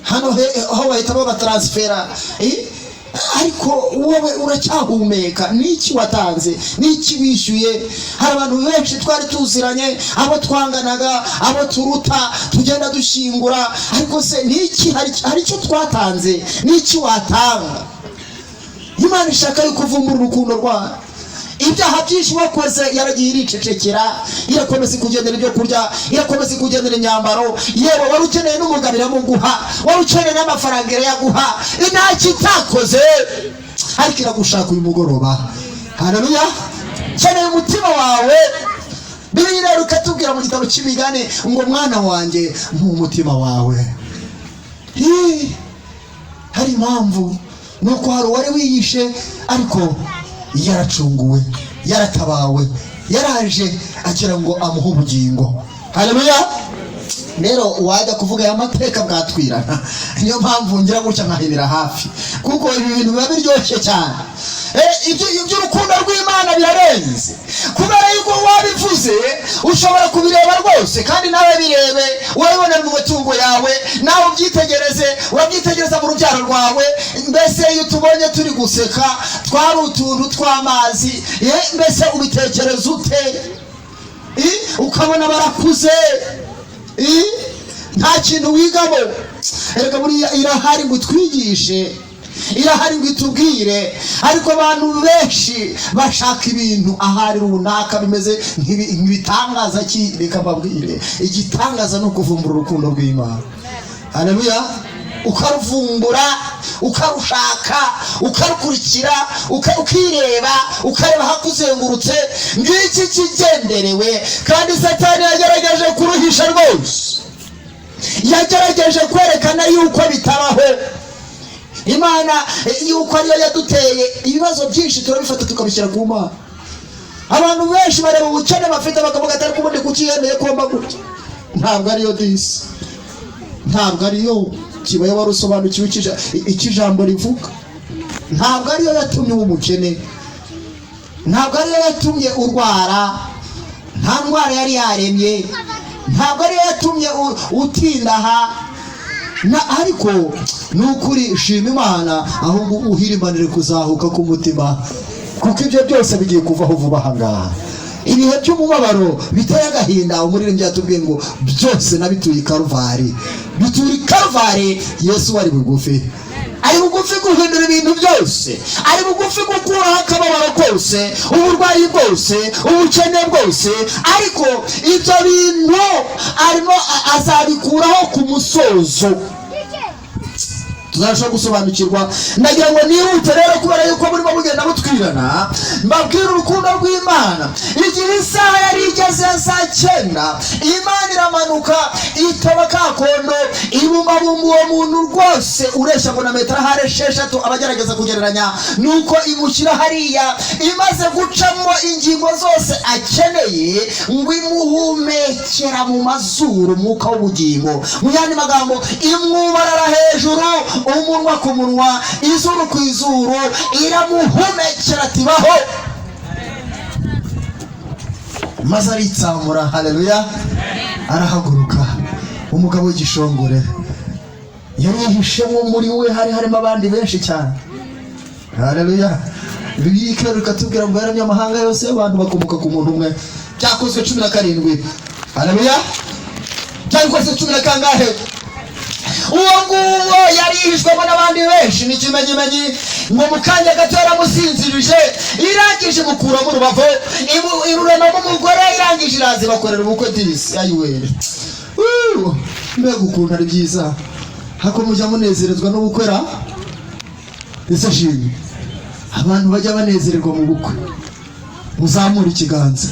hano aho bahita babatransfera, ariko wowe uracyahumeka. Niki watanze, niki wishyuye? Hari abantu benshi twari tuziranye, abo twanganaga, abo turuta, tugenda dushingura, ariko se niki, hari icyo twatanze, niki watanga? Imana ishaka yuko uvumbura urukundo rwayo. Ibyaha byinshi wakoze yaragiye iricecekera, irakomeza kugendera ibyo kurya, irakomeza kugendera imyambaro. Yewe wari ukeneye n'umugabira mu guha, wari ukeneye n'amafaranga yaguha, nta kitakoze, ariko iragushaka uyu mugoroba. Haleluya. Keneye umutima wawe. Bibiliya rero ikatubwira mu gitabo cy'Imigani ngo mwana wanjye umutima wawe. Hari impamvu, nuko hari uwari wiyishe ariko yaracunguwe, yaratabawe, yaraje agira ngo amuhe ubugingo. Haleluya. Rero wajya kuvuga aya mateka bwatwirana, niyo mpamvu ngira gutya nkahibira hafi, kuko ibi bintu biba biryoshye cyane. Iby'urukundo rw'Imana birarenze, kubera yuko wabivuze ushobora kubireba rwose, kandi nawe birebe, urabibona mu matungo yawe, nawe ubyitegereze, urabyitegereza mu rubyaro rwawe. Mbese iyo tubonye turi guseka, twari utuntu tw'amazi, mbese ubitekereza ute? Ukabona barakuze, nta kintu wigamo. Erega buriya irahari ngo twigishe, irahari ngo itubwire, ariko abantu benshi bashaka ibintu ahari runaka bimeze nk'ibitangaza. Reka mbabwire, igitangaza ni ukuvumbura urukundo rw'Imana. Haleluya. Ukaruvumbura, ukarushaka, ukarukurikira, ukireba, ukareba hakuzengurutse. Ngiki kigenderewe, kandi Satani yagerageje kuruhisha rwose, yagerageje kwerekana yuko bitabaho. Imana yuko ariyo yaduteye ibibazo byinshi, turabifata tukabishyira ku Mana. Abantu benshi bareba ubukene bafite bakavuga atari kubundi kukiyemeye komba gutya. Ntabwo ariyo disi, ntabwo ariyo kibaye wari usobanukiwe ikijambo rivuga. Ntabwo ariyo yatumye umukene, ntabwo ariyo yatumye urwara, nta ndwara yari yaremye, ntabwo ariyo yatumye utindaha. Ariko nukuri shima Imana, ahubwo uhirimanire kuzahuka k'umutima, kuko ibyo byose bigiye kuvaho vuba ahangaha. Ibihe by'umubabaro biteye agahinda, umuririmbyi yatubwiye ngo byose nabituye i Karuvali. Bituye i Karuvali. Yesu wari bugufi, ari bugufi guhindura ibintu byose, ari bugufi gukuraho akababaro kose, uburwayi bwose, ubukene bwose, ariko ibyo bintu arimo azabikuraho ku musozo. Tuzarushaho gusobanukirwa. Ndagira ngo nihute rero, kubera yuko murimo mugenda mutwirana, mbabwira urukundo rw'Imana. Igihe isaha yari igeze ya saa 9, Imana iramanuka itaba kakondo, ibumbabumba uwo muntu rwose ureshya ngo na metero ahari 6 abagerageza kugereranya, nuko imushyira hariya, imaze gucamo ingingo zose akeneye ngo imuhumekera mu mazuru umwuka w'ubugingo. Mu yandi magambo, imwubarara hejuru, umunwa ku munwa, izuru ku izuru, iramuhumekera ati baho. maze aritsamura. Haleluya. Arahaguruka. Umugabo w'igishongore yari yihishemo, muri we harimo abandi benshi cyane. Haleluya. Bibiliya ikatubwira ngo yaramye amahanga yose y'abantu bakomoka ku muntu umwe. Byakozwe 17. Haleluya. Byakozwe 10 kangahe? Uwo nguwo yari yihishwemo n'abandi benshi. Ni kimenyimenyi ngo mu kanya gato yaramusinzirije, irangije mukuramo urubavu, irurema n'umugore, irangije irazi bakorera ubukwe disi. Ayiwe, mbega ukuntu ari byiza. Hako mujya munezerezwa no gukwera. Ese shimye abantu bajya banezererwa mu bukwe. Muzamura ikiganza.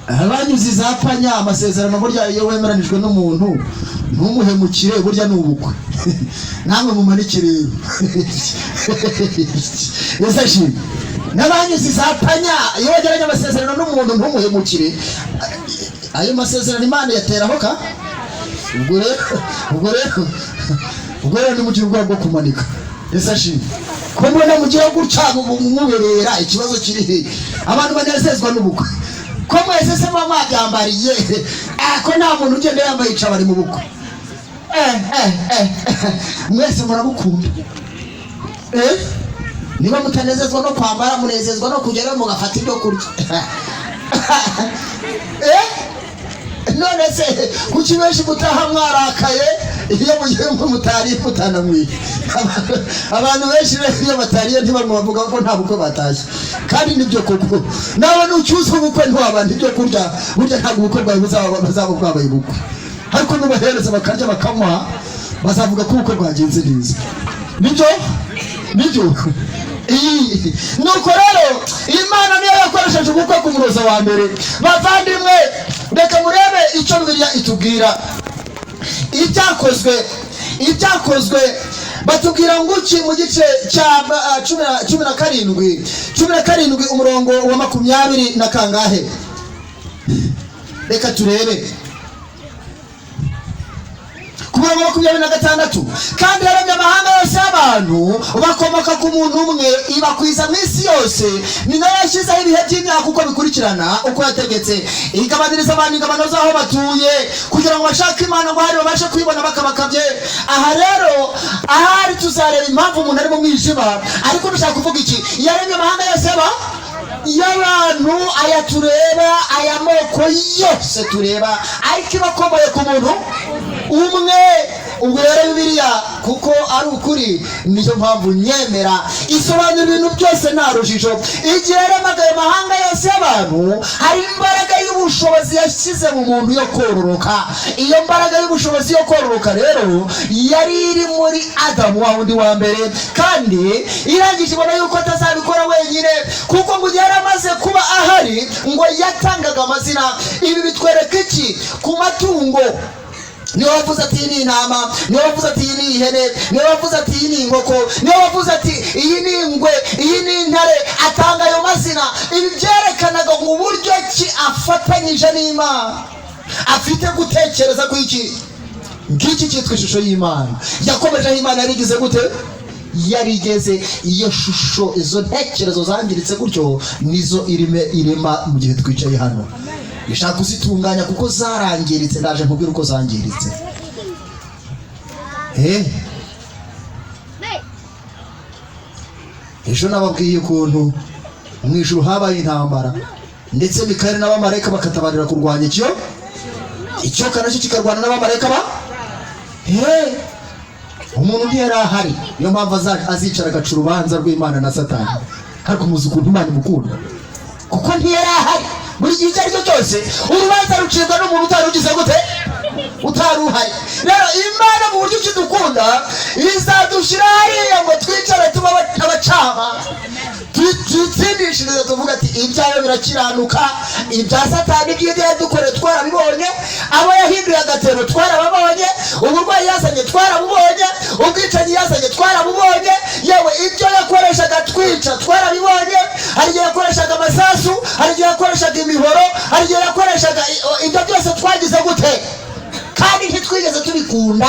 Abanyuzi zapanya amasezerano burya iyo wemeranijwe n'umuntu ntumuhemukire, burya n'ubukwe. Namwe mumanikire. Ese shimye n'abanyuzi zapanya iyo wegeranye amasezerano n'umuntu ntumuhemukire. Ayo masezerano Imana yateraho ka? Ubwo rero ni mu gihugu bwo kumanika. Ese shimye ko mbona mu gihugu cyabo muberera ikibazo kiri he? Abantu banezezwa n'ubukwe. Ko mwese se mama yambariye ko nta muntu ugenda yambaye ica bari mu bukwe. Mwese murabukunda. Niba mutanezezwa no kwambara, munezezwa no kugera mugafata ibyo kurya. None se kuki benshi mutaha mwarakaye iyo mugiye mutari mutanamwiye? Abantu benshi iyo batariye ntibavuga ko nta bukwe batashye, kandi nibyo koko. Nawe nucyuza ubukwe ntiwabandi ibyo kurya, burya ntabwo ubukwe bwawe buzaba bwabaye ubukwe. Ariko nubahereza bakarya bakanywa, bazavuga ko ubukwe bwagenze neza. Nibyo nuko rero Imana niyo yakoresheje ubukwe ku muroza wa mbere. Bavandimwe, reka murebe icyo Bibiliya itubwira. Ibyakozwe batubwira ngo uki mu gice cya 17 umurongo wa 20 na kangahe? Reka turebe ku murongo wa 26. Kandi yaramye amahanga yose y'abantu bakomoka ku muntu umwe, ibakwiza mu isi yose. Ni nayo yashyizeho ibihe by'imyaka uko bikurikirana, uko yategetse, igabaniriza abantu ingabano z'aho batuye, kugira ngo bashake Imana ngo hari babashe kuyibona bakabakabye. Aha rero ahari tuzareba impamvu umuntu ari mu mwijima. Ariko dushaka kuvuga iki? Yaremye amahanga yose y'abantu, aya tureba, aya moko yose tureba, ariko ibakomoye ku muntu umwe. Ubwo rero Bibiliya kuko ari ukuri, niyo mpamvu nyemera isobanura ibintu byose nta rujijo. Igihe yaremagaye amahanga yose y'abantu, hari imbaraga y'ubushobozi yashyize mu muntu yo kororoka. Iyo mbaraga y'ubushobozi yo kororoka rero yari iri muri Adamu wa wundi wa mbere, kandi irangije ibona yuko atazabikora wenyine, kuko ngo yari amaze kuba ahari ngo yatangaga amazina. Ibi bitwereka iki? Ku matungo niyo wavuze ati iyi ni intama, niyo wavuze ati iyi ni ihene, niyo wavuze ati iyi ni inkoko, niyo wavuze ati iyi ni ingwe, iyi ni intare, atanga ayo mazina. Ibi byerekanaga ngo uburyo ki afatanyije n'Imana, afite gutekereza ku iki ngiki cyitwa ishusho y'Imana. Yakomeje aho Imana yarigize gute? Yarigeze iyo shusho, izo ntekerezo zangiritse gutyo nizo irema mu gihe twicaye hano. Ishaka kuzitunganya kuko zarangiritse. Ndaje nkubwira uko zangiritse. Ejo nababwiye ukuntu mu ijuru habaye intambara, ndetse Mikayeli n'abamarayika bakatabarira kurwanya icyo kanacyo kikarwana n'abamarayika umuntu ntiyari ahari. Niyo mpamvu azicara agaca urubanza rw'Imana na Satani. Ariko muzi ukuntu Imana imukunda, kuko ntiyari ahari. Buri gihe icyo ari cyo cyose urubanza rucibwa n'umuntu utarugize gute? Utaruhari. Rero Imana mu buryo kidukunda izadushyira hariya ngo twicare tuba abacama, tutsindishirize, tuvuga ati ibyayo birakiranuka, ibya Satani by'ibyo yadukoreye twarabibonye, abo yahinduye agatero twarababonye, uburwayi yazanye twarabubonye, ubwicanyi yazanye twarabubonye, yewe ibyo yakoreshaga twica twarabibonye. Hari igihe yakoreshaga amasasu, hari igihe yakoreshaga imihoro, hari igihe yakoreshaga ibyo byose twagize gute? Kandi ntitwigeze tubikunda.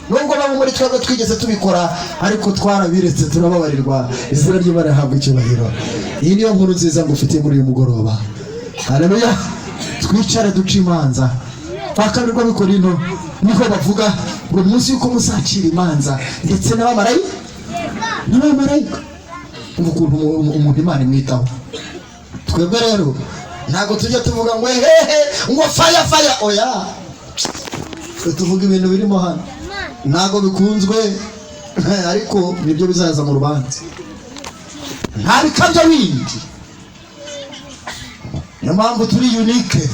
nubwo bamwe muri twebwe twigeze tubikora ariko twarabiretse turababarirwa. Izina ry'Imana rihabwa icyubahiro. Iyi niyo nkuru nziza ngufitiye muri uyu mugoroba. Haleluya. Twicare duce imanza. Bakabirwa bikora ino niko bavuga ngo munsi yuko musacira imanza ndetse n'abamarayika ngo ukuntu umuntu Imana imwitaho. Twebwe rero ntago tujya tuvuga ngo hehe ngo fire oya. Tuvuga ibintu birimo hano ntago bikunzwe ariko nibyo bizaza mu rubanza. Nta bikabyo bindi. Niyo mpamvu turi unique,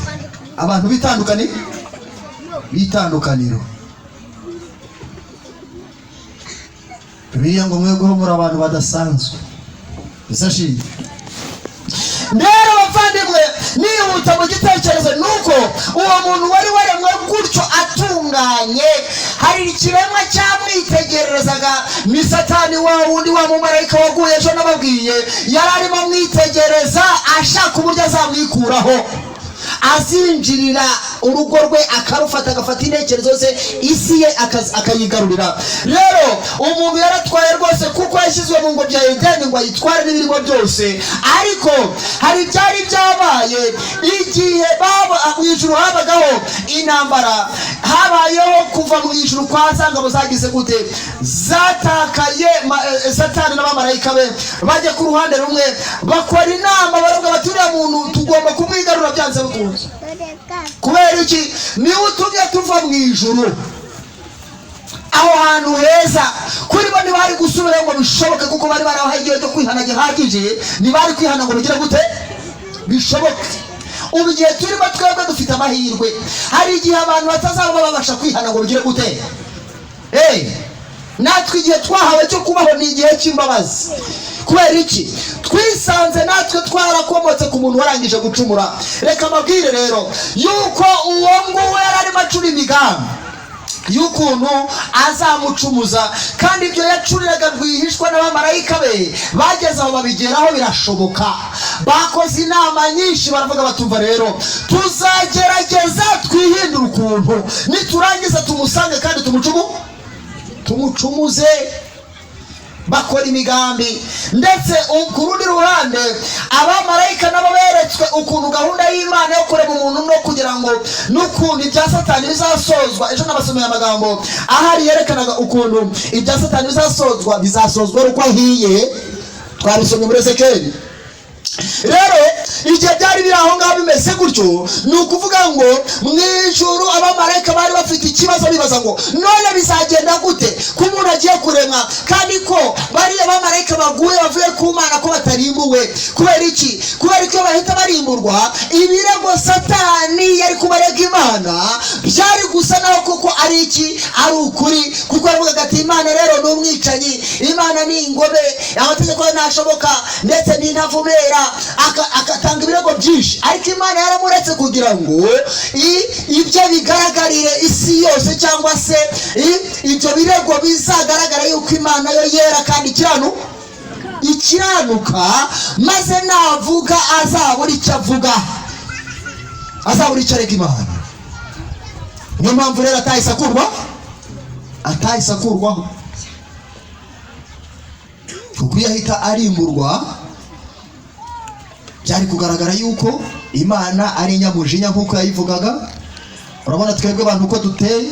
abantu bitandukaniro. Bibiliya ngo mwebweho muri abantu badasanzwe. Bisashi rero bavandimwe, nihuta mu gitekerezo nuko uwo muntu wari waremwe gutyo atunganye, hari ikiremwa cyamwitegererezaga. Ni Satani wa wundi wa mumarayika waguye ejo nababwiye, yari arimo amwitegereza ashaka uburyo azamwikuraho, azinjirira urugo rwe akarufata, agafata intekerezo ze, isi ye akayigarurira. Rero umuntu yaratwaye rwose kuko yashyizwe mu ngobyi ya Edeni ngo ayitware n'ibirimo byose. Ariko hari byari byabaye igihe mu ijuru habagaho intambara, habayeho kuva mu ijuru kwa zangabo zagize gute, zatakaye. Satani n'abamarayika be bajya ku ruhande rumwe bakora inama, baravuga bati uriya muntu tugomba kumwigarura byanze bikunze. Kubera iki? Niwe utumye tuva mu ijuru aho hantu heza. Kuri bo ntibari gusubira ngo bishoboke kuko bari barahaye igihe cyo kwihana gihagije. Ntibari kwihana ngo bigire gute bishoboke. Ubu igihe turimo twebwe dufite amahirwe. Hari igihe abantu batazaba babasha kwihana ngo bigire gute. Natwe igihe twahawe cyo kubaho ni igihe cy'imbabazi. Kubera iki? Twisanze natwe twarakomotse ku muntu warangije gucumura. Reka mabwire rero yuko uwo nguwo yari arimo acura imigambi y'ukuntu azamucumuza, kandi ibyo yacuriraga rwihishwa n'abamarayika be bageze aho babigeraho birashoboka. Bakoze inama nyinshi, baravuga batumva rero tuzagerageza twihindura ukuntu niturangiza tumusange kandi tumucumuze. Bakora imigambi, ndetse ku rundi ruhande abamarayika nabo beretswe ukuntu gahunda y'Imana yo kureba umuntu no kugira ngo n'ukuntu ibya Satani bizasozwa. Ejo nabasomeye amagambo ahari yerekanaga ukuntu ibya Satani bizasozwa uko ahiye. Twabisomye muri Ezekiel. Rero igihe byari biri aho ngaho bimeze gutyo, ni ukuvuga ngo mu ijuru abamarayika bari bafite ikibazo, bibaza ngo none bizagenda gute ko umuntu agiye kuremwa, kandi ko bari abamarayika baguye bavuye ku Mana ko batarimbuwe. Kubera iki? Kubera ko bahita barimburwa, ibirego Satani yari kubarega Imana byari gusa naho kuko ari iki, ari ukuri. Kuko aravuga ati Imana rero ni umwicanyi, Imana ni ingobe, amategeko ntashoboka ndetse n'intavumera, akatanga ibirego byinshi. Ariko Imana yaramuretse kugira ngo ibyo bigaragarire isi yose, cyangwa se ibyo birego bizagaragara yuko Imana yo yera kandi ikiranuka, maze navuga azabura icyo avuga, azabura icyo arega Imana. Niyo mpamvu rero atahise akurwaho, kuko iyo ahita arimburwa byari kugaragara yuko Imana ari inyamujinya nk'uko yayivugaga. Urabona twebwe abantu uko duteye,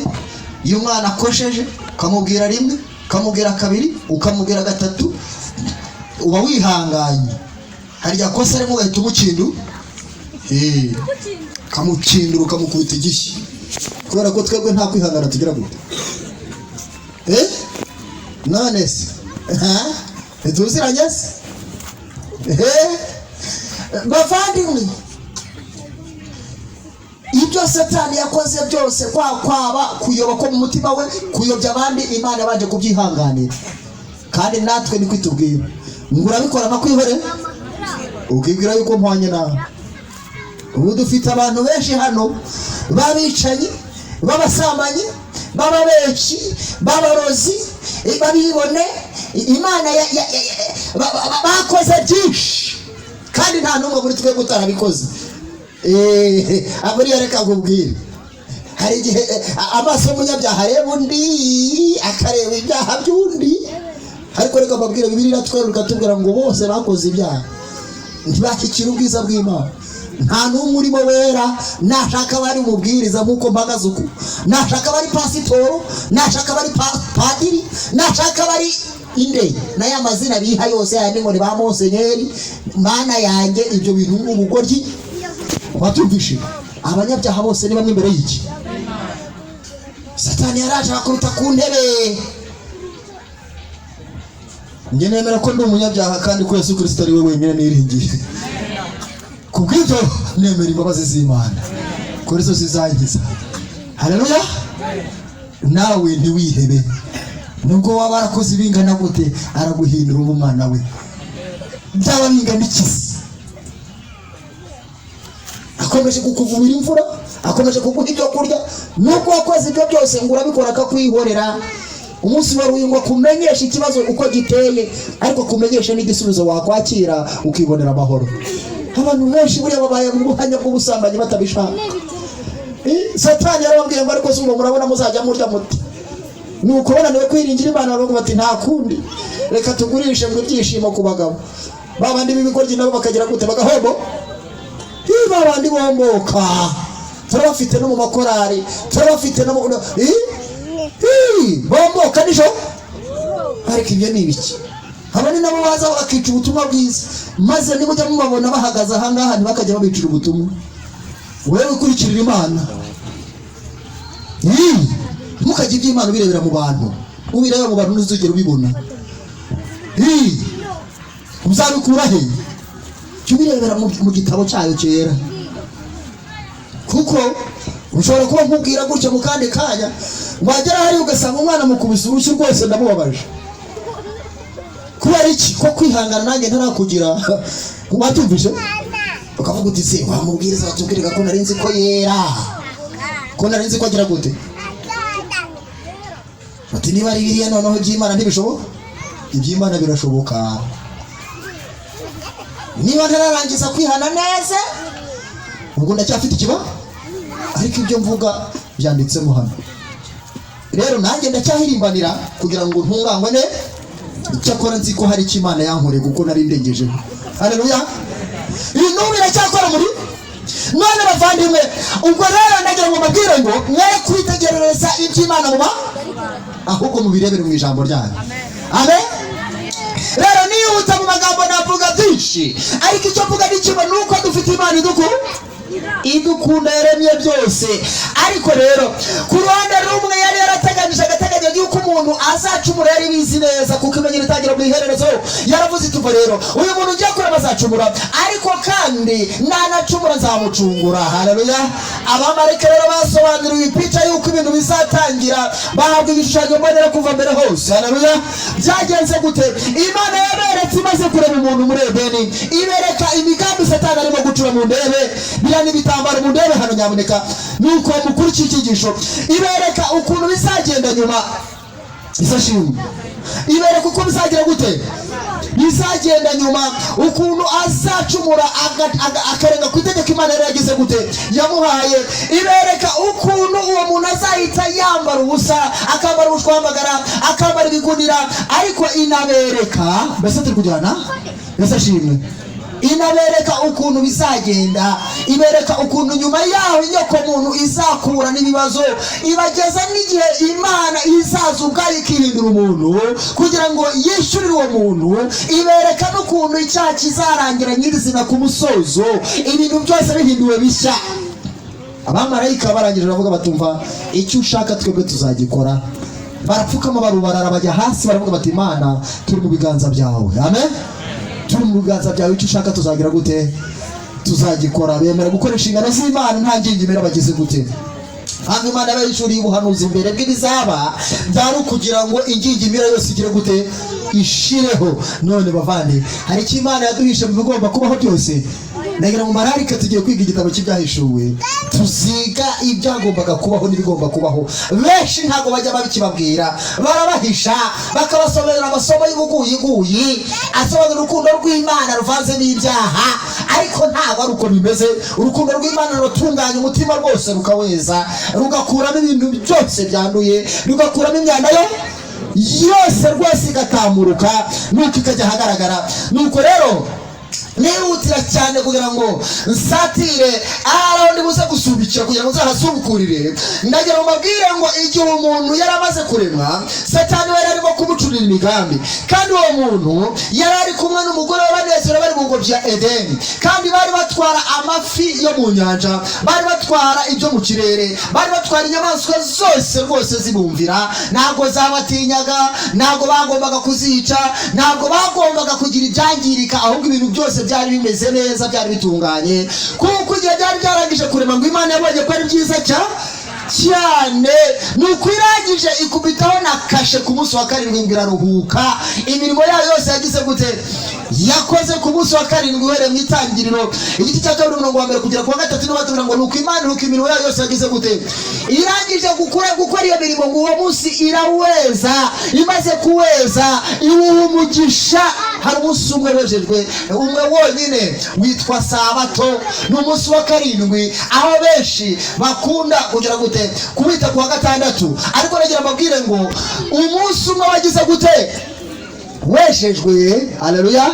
iyo umwana akosheje ukamubwira rimwe, ukamubwira kabiri, ukamubwira gatatu, uba wihanganye. Harya kosa rimwe ugahita ukamukindura ukamukubita igishyi, kubera ko twebwe nta kwihangana tugira gute. None se ntituziranye se? Bavandimwe, ibyo Satani yakoze byose, kwaba kuyoba ko mu mutima we, kuyobya abandi, Imana yabanje kubyihanganira. Kandi natwe ni kwitubwira ngo urabikora amakwihore, ukibwira yuko mpwanye nawe. Ubu dufite abantu benshi hano babicanyi, babasambanyi, bababeshyi, babarozi, babibone. Imana bakoze byinshi, kandi nta n'umwe muri twe utarabikoze. Aburiya reka nkubwire, hari igihe amaso y'umunyabyaha areba undi akareba ibyaha by'undi, ariko reka mbabwire Bibiliya iratwereka tubwira ngo bose bakoze ibyaha ntibashyikira ubwiza bw'Imana. nta n'umwe urimo wera, nashaka bari umubwiriza nk'uko mpagaze uku, nashaka bari pasitoro, nashaka bari padiri, nashaka bari inde na ya mazina biha yose yandi ngo ni ba monsenyeri. Mana yanjye ibyo bintu n'ubugoryi. Watumvishe abanyabyaha bose ni bamwe imbere y'iki? Satani yaraje akubita ku ntebe. Njye nemera ko ndi umunyabyaha kandi ko Yesu Kristo ari we wenyine niringiye. Kubw'ibyo nemera imbabazi z'Imana ko Yesu zizangiza. Haleluya. Nawe ntiwihebe, nubwo waba warakoze ibingana gute araguhindura umwana we. Byaba bingana iki? Akomeje kukuvubira imvura, akomeje kuguha ibyo kurya, nubwo wakoze ibyo byose ngo urabikora akakwihorera. Umunsi wari ngo kumenyesha ikibazo uko giteye, ariko kumenyesha n'igisubizo wakwakira ukibonera amahoro. Abantu benshi buriya babaye mu buhanya bw'ubusambanyi batabishaka. Satani yarababwiye ngo ariko se ngo murabona muzajya murya muti, nuko bananiwe kwiringira Imana baravuga bati nta kundi reka tugurishe ngo ibyishimo ku bagabo. Babandi b'ibigoryi nabo bakagira gute? Bagahombo. Babandi bomboka turabafite no mu makorari, turabafite no mu bomboka nijo. Ariko ibyo ni ibiki? Abandi nabo baza bakica ubutumwa bwiza, maze nimujya mubabona bahagaze ahangaha ntibakajya babicira ubutumwa. Wewe ukurikirira Imana, mukajya iby'Imana ubirebera mu bantu, ubireba mu bantu ntuzigera ubibona. Uzabikura he? Ubirebera mu gitabo cyayo cyera. Kuko ushobora kuba nkubwira gutya mu kandi kanya wagera hari ugasanga umwana mukubise urushyi rwose ndamubabaje. Kubera iki? Ko kwihangana nanjye ntarakugira. Watumvishe ukavuga uti se wamubwiriza watubwirika ko nari nzi ko yera, ko nari nzi ko agira gute. Ati niba ari biriya noneho iby'Imana ntibishoboka? Iby'Imana birashoboka. Niba ntararangiza kwihana neza ubwo ndacyafite ikibazo, ariko ibyo mvuga byanditsemo hano. Rero nanjye ndacyahirimbanira kugira ngo ntungangwe ne. Icyakora nzi ko hari icyo Imana yankoreye kuko nari ndengeje. Haleluya. Ibintu biracyakora muri none bavandimwe. Ubwo rero ndagira ngo mbabwire ngo mwe kwitegerereza iby'Imana muba, ahubwo mubirebere mu ijambo ryayo. Amen. Rero nihuta mu magambo navuga byinshi, ariko icyo mvuga ni kimwe, nuko dufite Imana idukunda yaremye byose. Ariko rero ku ruhande rumwe yari yarateganyije agateganya yuko umuntu azacumura, yari bizi neza kuko imenyero itangira mu ihererezo. Yaravuze ituva rero uyu muntu ugiye kureba azacumura, ariko kandi nanacumura nzamucungura. Haleluya. Abamarayika rero basobanuriwe ipica yuko ibintu bizatangira, bahabwa igishushanyo mbonera kuva mbere hose. Haleluya. Byagenze gute? Imana yaberetse imaze kureba umuntu muri Edeni, ibereka imigambi Satani arimo gucura mu ndebe, n'ibitambaro mu ndebe hano nyamuneka. Nuko mukuru cy'ikigisho ibereka ukuntu bizagenda nyuma. Isashimwe ibereka uko bizagira gute, bizagenda nyuma, ukuntu azacumura akarenga ku itegeko Imana yari yagize gute, yamuhaye. Ibereka ukuntu uwo muntu azahita yambara ubusa, akambara ubushwambagara, akambara ibigunira. Ariko inabereka, mbese turi kujyana? Isashimwe inabereka ukuntu bizagenda, ibereka ukuntu nyuma yaho inyoko muntu izakura n'ibibazo, ibageza n'igihe Imana izaza ubwayo ikihindura umuntu kugira ngo yishyurire uwo muntu. Ibereka n'ukuntu icyaha kizarangira nyirizina ku musozo, ibintu byose bihinduwe bishya. Abamarayika barangije baravuga batumva icyo ushaka twebwe tuzagikora. Barapfukama barubarara bajya hasi baravuga bati Imana turi mu biganza byawe. Amen. Turi mu biganza byawe, icyo ushaka tuzagira gute tuzagikora. Bemera gukoresha ingano z'Imana nta ngingimira bagize gute. Hanyuma Imana yabishuriye ubuhanuzi mbere bw'ibizaba, byari ukugira ngo ingingimira yose igire gute ishireho. None bavande hari icyo Imana yaduhishe mu bigomba kubaho byose. Ndagira ngo mararika tugiye kwiga igitabo cy'ibyahishuwe, tuziga ibyagombaga kubaho n'ibigomba kubaho. Benshi ntabwo bajya babikibabwira, barabahisha bakabasomera amasomo y'ubuguyiguyi asobanura urukundo rw'Imana ruvanze n'ibyaha, ariko ntabwo ari uko bimeze. Urukundo rw'Imana rutunganya umutima rwose, rukaweza, rugakuramo ibintu byose byanduye, rugakuramo imyanda yose rwose igatamburuka, nuko ikajya ahagaragara. Nuko rero nihutira cyane kugira ngo nsatire aho ndi buze gusubikira kugira ngo nzahasubukurire. Ndagira ngo mbabwire ngo igihe umuntu yari amaze kuremwa, Satani yari arimo kumucurira imigambi, kandi uwo muntu yari ari kumwe n'umugore we banezero bari mu ngobyi ya Edeni, kandi bari batwara amafi yo mu nyanja, bari batwara ibyo mu kirere, bari batwara inyamaswa zose rwose zibumvira. Ntabwo zabatinyaga, ntabwo bagombaga kuzica, ntabwo bagombaga kugira ibyangirika, ahubwo ibintu byose byari bimeze neza, byari bitunganye, kuko igihe byari byarangije kurema ngo Imana yabonye ko ari byiza cyane. Nuko irangije ikubitaho na kashe ku munsi wa karindwi ngo iraruhuka. Imirimo yayo yose yagize gute? Yakoze ku munsi wa karindwi uhereye mu Itangiriro igice cya 2 kugera ku 3 n'abatubwira ngo nuko Imana nuko imirimo yayo yose yagize gute? Irangije gukora iyo mirimo ngo uwo munsi iraweza. Imaze kuweza iwuha umugisha. Hari umunsi umwe wejejwe, umwe wonyine, witwa Sabato. Ni umunsi wa karindwi, aho benshi bakunda kugira gute? Kuwita ku wa gatandatu. Ariko nagira mbabwire ngo umunsi umwe wagize gute? Wejejwe. Haleluya,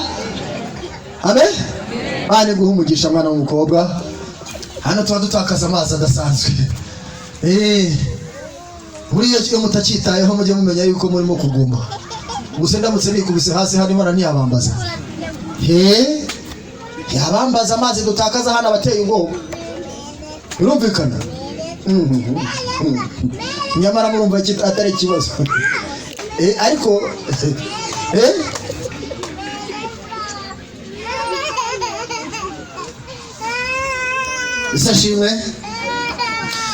amen. Bane guha umugisha mwana w'umukobwa. Hano tuba dutakaza amazi adasanzwe. Buriya iyo mutacyitayeho mujye mumenya yuko murimo kugumba. Ubuse ndamutse nikubise hasi hano Imana ntiyabambaza. Yabambaza amazi dutakaza hano abateye ubwoba. Birumvikana? Nyamara murumva atari ikibazo. Ariko isashimwe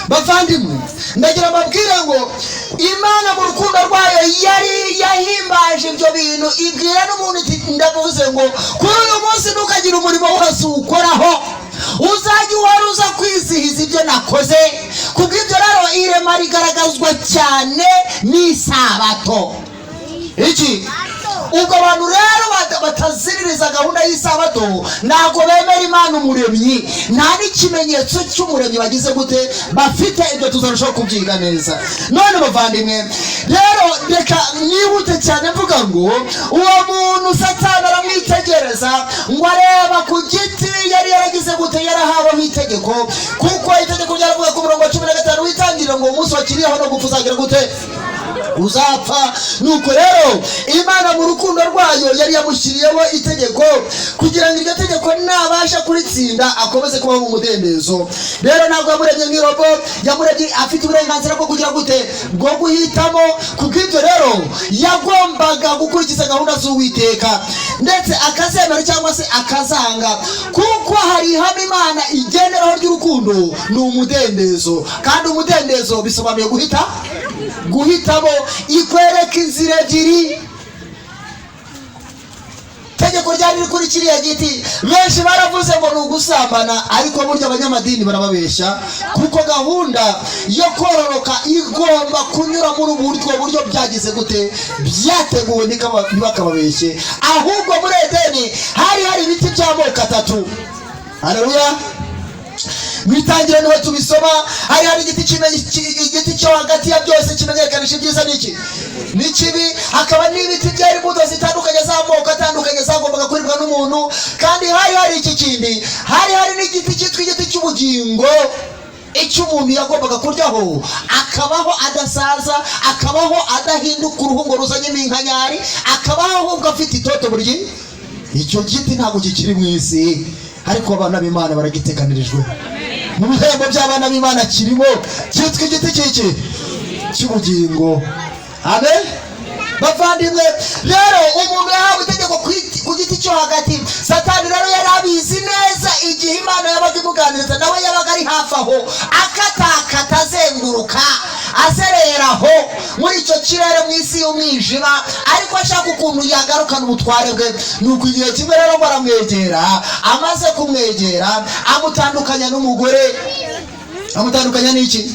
bavandimwe. Ndagira mbabwire ngo Imana mu rukundo rwayo yari yahimbaje ibyo bintu, ibwira n'umuntu iti ndavuze ngo kuri uyu munsi ntukagira umurimo wose ukoraho, uzajya uhora uza kwizihiza ibyo nakoze. Kubw'ibyo rero irema rigaragazwa cyane n'isabato. Iki ubwo abantu rero bataziririza gahunda y'isabato ntabwo bemera Imana umuremyi, nta n'ikimenyetso cy'umuremyi bagize gute bafite. Ibyo tuzarushaho kubyiga neza. None bavandimwe rero reka nihute cyane mvuga ngo uwo muntu Satani aramwitegereza ngo areba ku giti yari yaragize gute, yarahaweho itegeko, kuko itegeko ryaravuga ku murongo wa 15 w'Itangiriro ngo umunsi wakiriyeho no gupfa uzagira gute? Uzapfa. Nuko rero Imana mu rukundo rwayo yari yamushyiriyeho itegeko kugira ngo iryo tegeko nabasha kuritsinda akomeze kubaho mu mudendezo. Rero ntabwo yamuremye nk'irobo, yamuremye afite uburenganzira bwo kugira gute? Bwo guhitamo. Kubw'ibyo rero yagombaga gukurikiza gahunda z'Uwiteka, ndetse akazemera cyangwa se akazanga, kuko hari ihame Imana igenderaho ry'urukundo, ni umudendezo. Kandi umudendezo bisobanuye guhitamo. Ikwereka inzira ebyiri. Tegeko ryari riri kuri kiriya giti, benshi baravuze ngo ni ugusambana, ariko burya abanyamadini barababeshya, kuko gahunda yo kororoka igomba kunyura muri ubu buryo byagize gute? Byateguwe, ntibakababeshye. Ahubwo muri Edeni hari ibiti by'amoko 3. Haleluya. Mu Itangiriro niho tubisoma, hari igiti cyo hagati ya byose kimenyekanisha ibyiza n'ikibi. Hakaba n'ibiti byari imbuto zitandukanye z'amoko atandukanye zagombaga kuribwa n'umuntu. Kandi hari iki kindi, hari n'igiti cyitwa igiti cy'ubugingo, icyo umuntu yagombaga kuryaho akabaho adasaza, akabaho adahinduka uruhu ngo ruzanye iminkanyari, akabaho ahubwo afite itoto buri gihe. Icyo giti ntabwo kikiri mu isi, ariko abana b'Imana baragiteganirijwe. Mu bihembo by'abana b'Imana kirimo, cyitwa igiti cy'ubugingo. Amen. Bavandimwe rero umuntu yahawe itegeko ku giti cyo hagati. Satani rero yari abizi neza igihe Imana yabaga imuganiriza, nawe yabaga ari hafi aho akatakata azenguruka azereraho muri icyo kirere mu isi y'umwijima, ariko ashaka ukuntu yagarukana ubutware bwe. Nuko igihe kimwe rero baramwegera, amaze kumwegera amutandukanya n'umugore. Amutandukanya n'iki?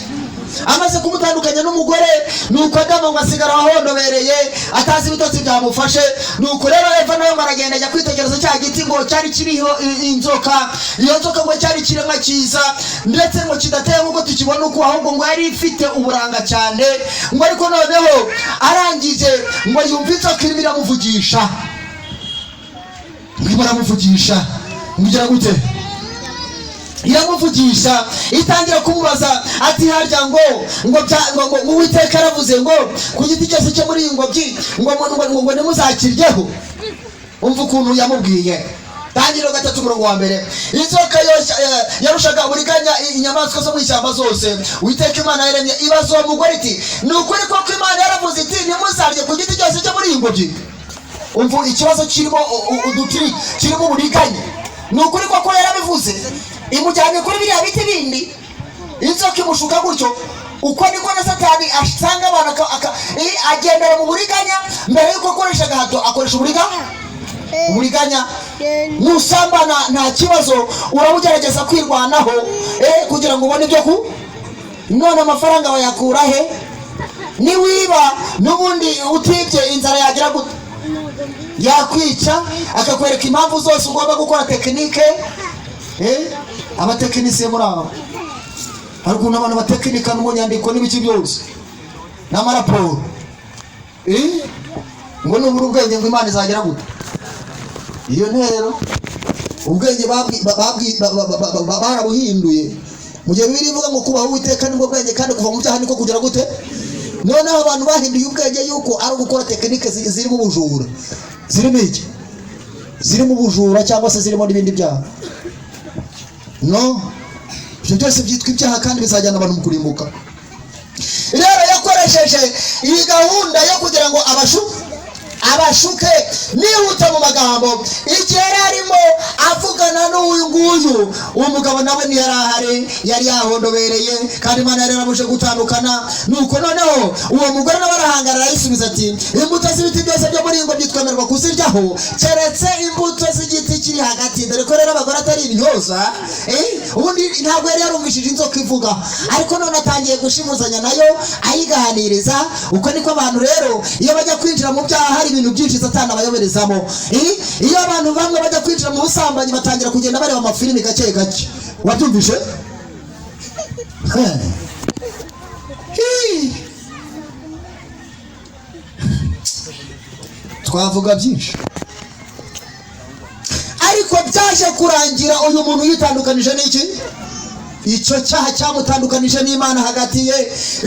amaze kumutandukanya n'umugore nuko Adamu ngo asigara ahondobereye atazi ibitotsi byamufashe. Nuko rero Eva nawe maragenda ajya kwitegereza cya giti ngo cyari kiriho inzoka. Iyo nzoka ngo cyari kiremwa cyiza ndetse ngo kidateye nk'uko tukibona uko, ahubwo ngo yari ifite uburanga cyane. Ngo ariko noneho arangije ngo yumva inzoka irimo iramuvugisha. Ngo iramuvugisha mugira gute? Iramuvugisha itangira kumubaza ati harya ngo Uwiteka aravuze ngo ku giti cyose cyo muri iyi ngobyi ngo nimuzakiryeho. Umva ukuntu yamubwiye. Tangiriro 3 umurongo wa mbere. Inzoka yarushaga uburiganya inyamaswa zo mu ishyamba zose Uwiteka Imana yaremye. Ibazo uwo mugore iti ni ukuri koko Imana yaravuze iti nimuzarye ku giti cyose cyo muri iyi ngobyi. Umva ikibazo kirimo udutiri kirimo uburiganya. Ni ukuri koko yarabivuze. Imujyanye kuri biriya biti bindi. Inzoka imushuka gutyo. Uko niko na Satani asanga abantu agendera mu buriganya. Mbere yuko akoresha gahato akoresha uburiganya. Nusambana nta kibazo urabugerageza kwirwanaho kugira ngo ubone ibyo none amafaranga bayakura he? Niwiba n'ubundi utibye inzara yagira gute? Yakwica akakwereka impamvu zose ugomba gukora tekinike. Abatekinisiye muri abo ariko n'abantu batekinika mu nyandiko n'ibiki byose n'amaraporo ngo n'ubura ubwenge ngo Imana izagira gute? Iyo ntero ubwenge barabuhinduye. Mu gihe Bibiliya ivuga ngo kubaho Uwiteka nibwo bwenge kandi kuva mu byaha niko kugira gute? Noneho abantu bahinduye ubwenge yuko ari ugukora tekinike zirimo ubujura. Zirimo iki? Zirimo ubujura cyangwa se zirimo n'ibindi byaha. No, ibyo byose byitwa ibyaha kandi bizajyana abantu mu kurimbuka. Rero yakoresheje iyi gahunda yo kugira ngo abashuke nihuta mu magambo. Igihe yarimo avugana n'uyu nguyu, uwo mugabo nawe ntiyarahare, yari yahondobereye kandi Imana yari yaramuje gutandukana. Nuko noneho uwo mugore nawe arahangara arayisubiza ati imbuto z'ibiti byose byo muri ngo byitwemerwa kuziryaho keretse imbuto z'igiti kiri hagati. Dore ko rero abagore atari ibyoza. Ubundi ntabwo yari yarumvishije inzoka ivuga, ariko none atangiye gushimuzanya nayo ayiganiriza. Uko niko abantu rero iyo bajya kwinjira mu byaha hari ibintu byinshi Satani abayoberezamo. Iyo abantu bamwe bajya kwinjira mu busambanyi batangira kugenda bareba amafilimi gake gake. Wabyumvishe? Twavuga byinshi ariko byaje kurangira uyu muntu yitandukanije n'iki? Icyo cyaha cyamutandukanije n'Imana hagati ye.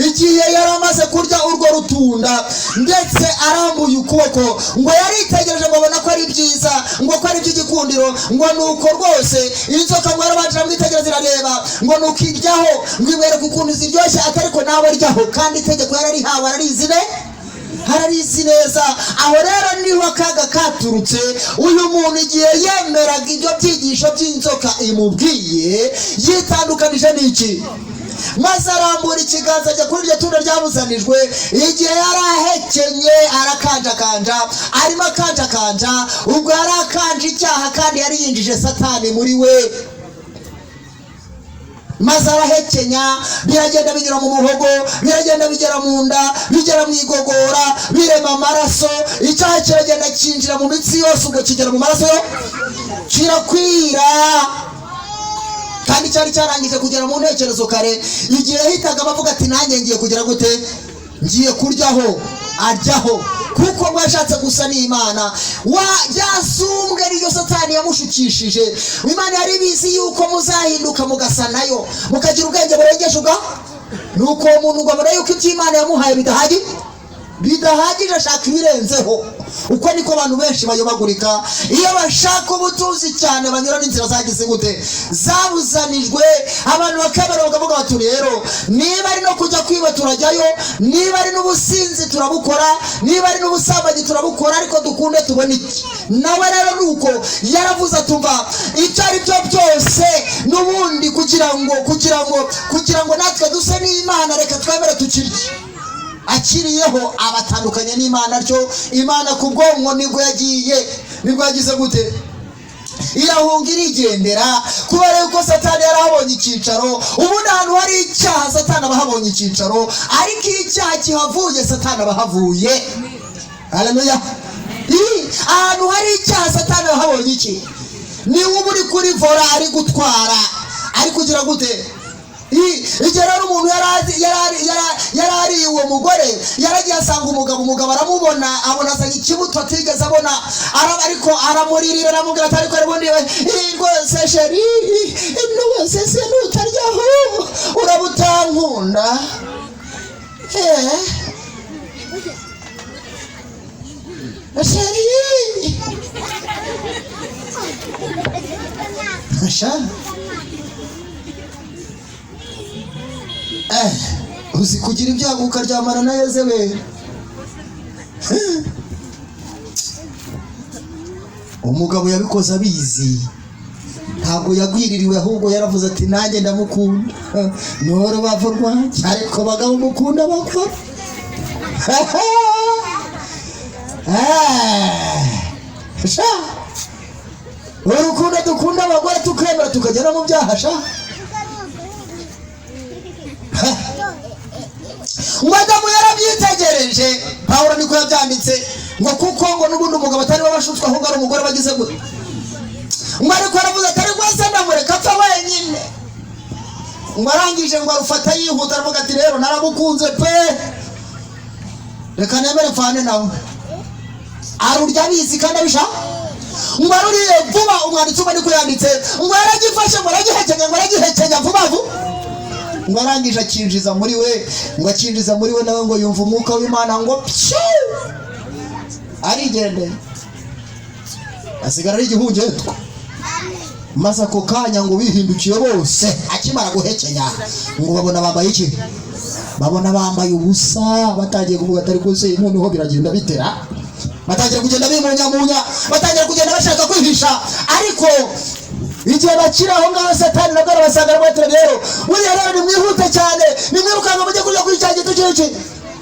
Igihe yari amaze kurya urwo rutunda ndetse arambuye ukuboko ngo yaritegereje ngo abona ko ari byiza, ngo ko ari by'igikundiro, ngo nuko rwose inzoka ngo yarabanje amwitegereza irareba ngo nuko iryaho ngo imwereke ukuntu ziryoshye atariko nawe aryaho kandi itegeko yararihawe hararizi neza. Aho rero niho akaga katurutse. Uyu muntu igihe yemeraga ibyo byigisho by'inzoka imubwiye yitandukanije n'iki? Maze arambura ikiganza ajya kuri iryo tunda ryabuzanijwe. Igihe yari ahekenye arakanjakanja, arimo akanjakanja, ubwo yari akanje icyaha kandi yari yinjije Satani muri we. Maze arahekenya, biragenda binyura mu muhogo, biragenda bigera mu nda, bigera mu igogora, birema amaraso. Icyaha kiragenda kinjira mu mitsi yose, ubwo kigera mu maraso kirakwira. Kandi cyari cyarangije kugera mu ntekerezo kare. Igihe yahitaga bavuga ati nanjye ngiye kugira gute? Ngiye kuryaho, aryaho, kuko mwashatse gusa n'Imana. Yasumbwe niyo Satani yamushukishije. Imana yari bizi yuko muzahinduka mugasa nayo, mukagira ubwenge burengeje nuko umuntu ngo abone yuko iby'Imana yamuhaye bidahagije ashaka ibirenzeho. Uko niko abantu benshi bayobagurika. Iyo bashaka ubutunzi cyane banyura n'inzira zagize gute? Zabuzanijwe. Abantu bakabara bakavuga bati rero niba ari no kujya kwiba turajyayo, niba ari n'ubusinzi turabukora, niba ari n'ubusambanyi turabukora, ariko dukunde tubone iki? Nawe rero nuko yaravuze atumva icyo ari byo byose n'ubundi kugira ngo natwe duse n'Imana, reka twemere tukirye. Akiriyeho abatandukanye n'Imana. Ryo Imana ku bwonko nibwo yagize gute? irahunga irigendera kubera yuko satani yarahabonye icyicaro. ubundi ahantu hari icyaha satani aba ahabonye icyicaro, ariko iyo icyaha kihavuye satani aba ahavuye. Haleluya. ahantu hari icyaha satani aba ahabonye iki? niba uba uri kuri vora ari gutwara ari kugira gute? igihe rero umuntu yarariye uwo mugore, yaragiye asanga umugabo aramubona, abona asanga ikibuto atigeze abona, ariko aramuririra, aramubwira ati ariko ubundi rwose sheri rwose se nutaryaho urabutankunda. sheri uzi kugira ibyago ukaryamana na Yezebeli. umugabo yabikoze abizi, ntabwo yagwiririwe, ahubwo yaravuze ati nanjye ndamukunda n'urubavu rwanjye, ariko abagabo mukunda bakora. urukundo dukunda abagore tukemera tukagera mu byaha. Madamu yarabyitegereje, Pawulo niko yabyanditse ngo kuko ngo n'ubundi umugabo atari wabashutswe ahubwo ari umugore bagize gute. ariko aravuze ati ariko se ndamureka apfa wenyine. arangije ngo arufata yihuta, aravuga ati rero naramukunze pe, reka nemere mfane nawe. arurya abizi kandi abisha. aruriye vuba, umwanditsi umwe niko yanditse ngo yaragifashe ngo aragihekenya vuba vuba. arangije akinjiza muri we, akinjiza muri we nawe ngo yumva umwuka w'Imana ngo pshu, arigendeye, asigara ari igihungetwa. maze ako kanya ngo bihindukiye bose, akimara guhekenya ngo babona bambaye iki? babona bambaye ubusa, batangiye kuvuga atari kose noneho biragenda bitera, batangira kugenda bimunyamunya, batangira kugenda bashaka kwihisha. ariko igihe bakira aho ngaho satani nabwo arabasanga arabatera. rero buriya rero nimwihute cyane, nimwirukanka mujye kurya kuri cya giti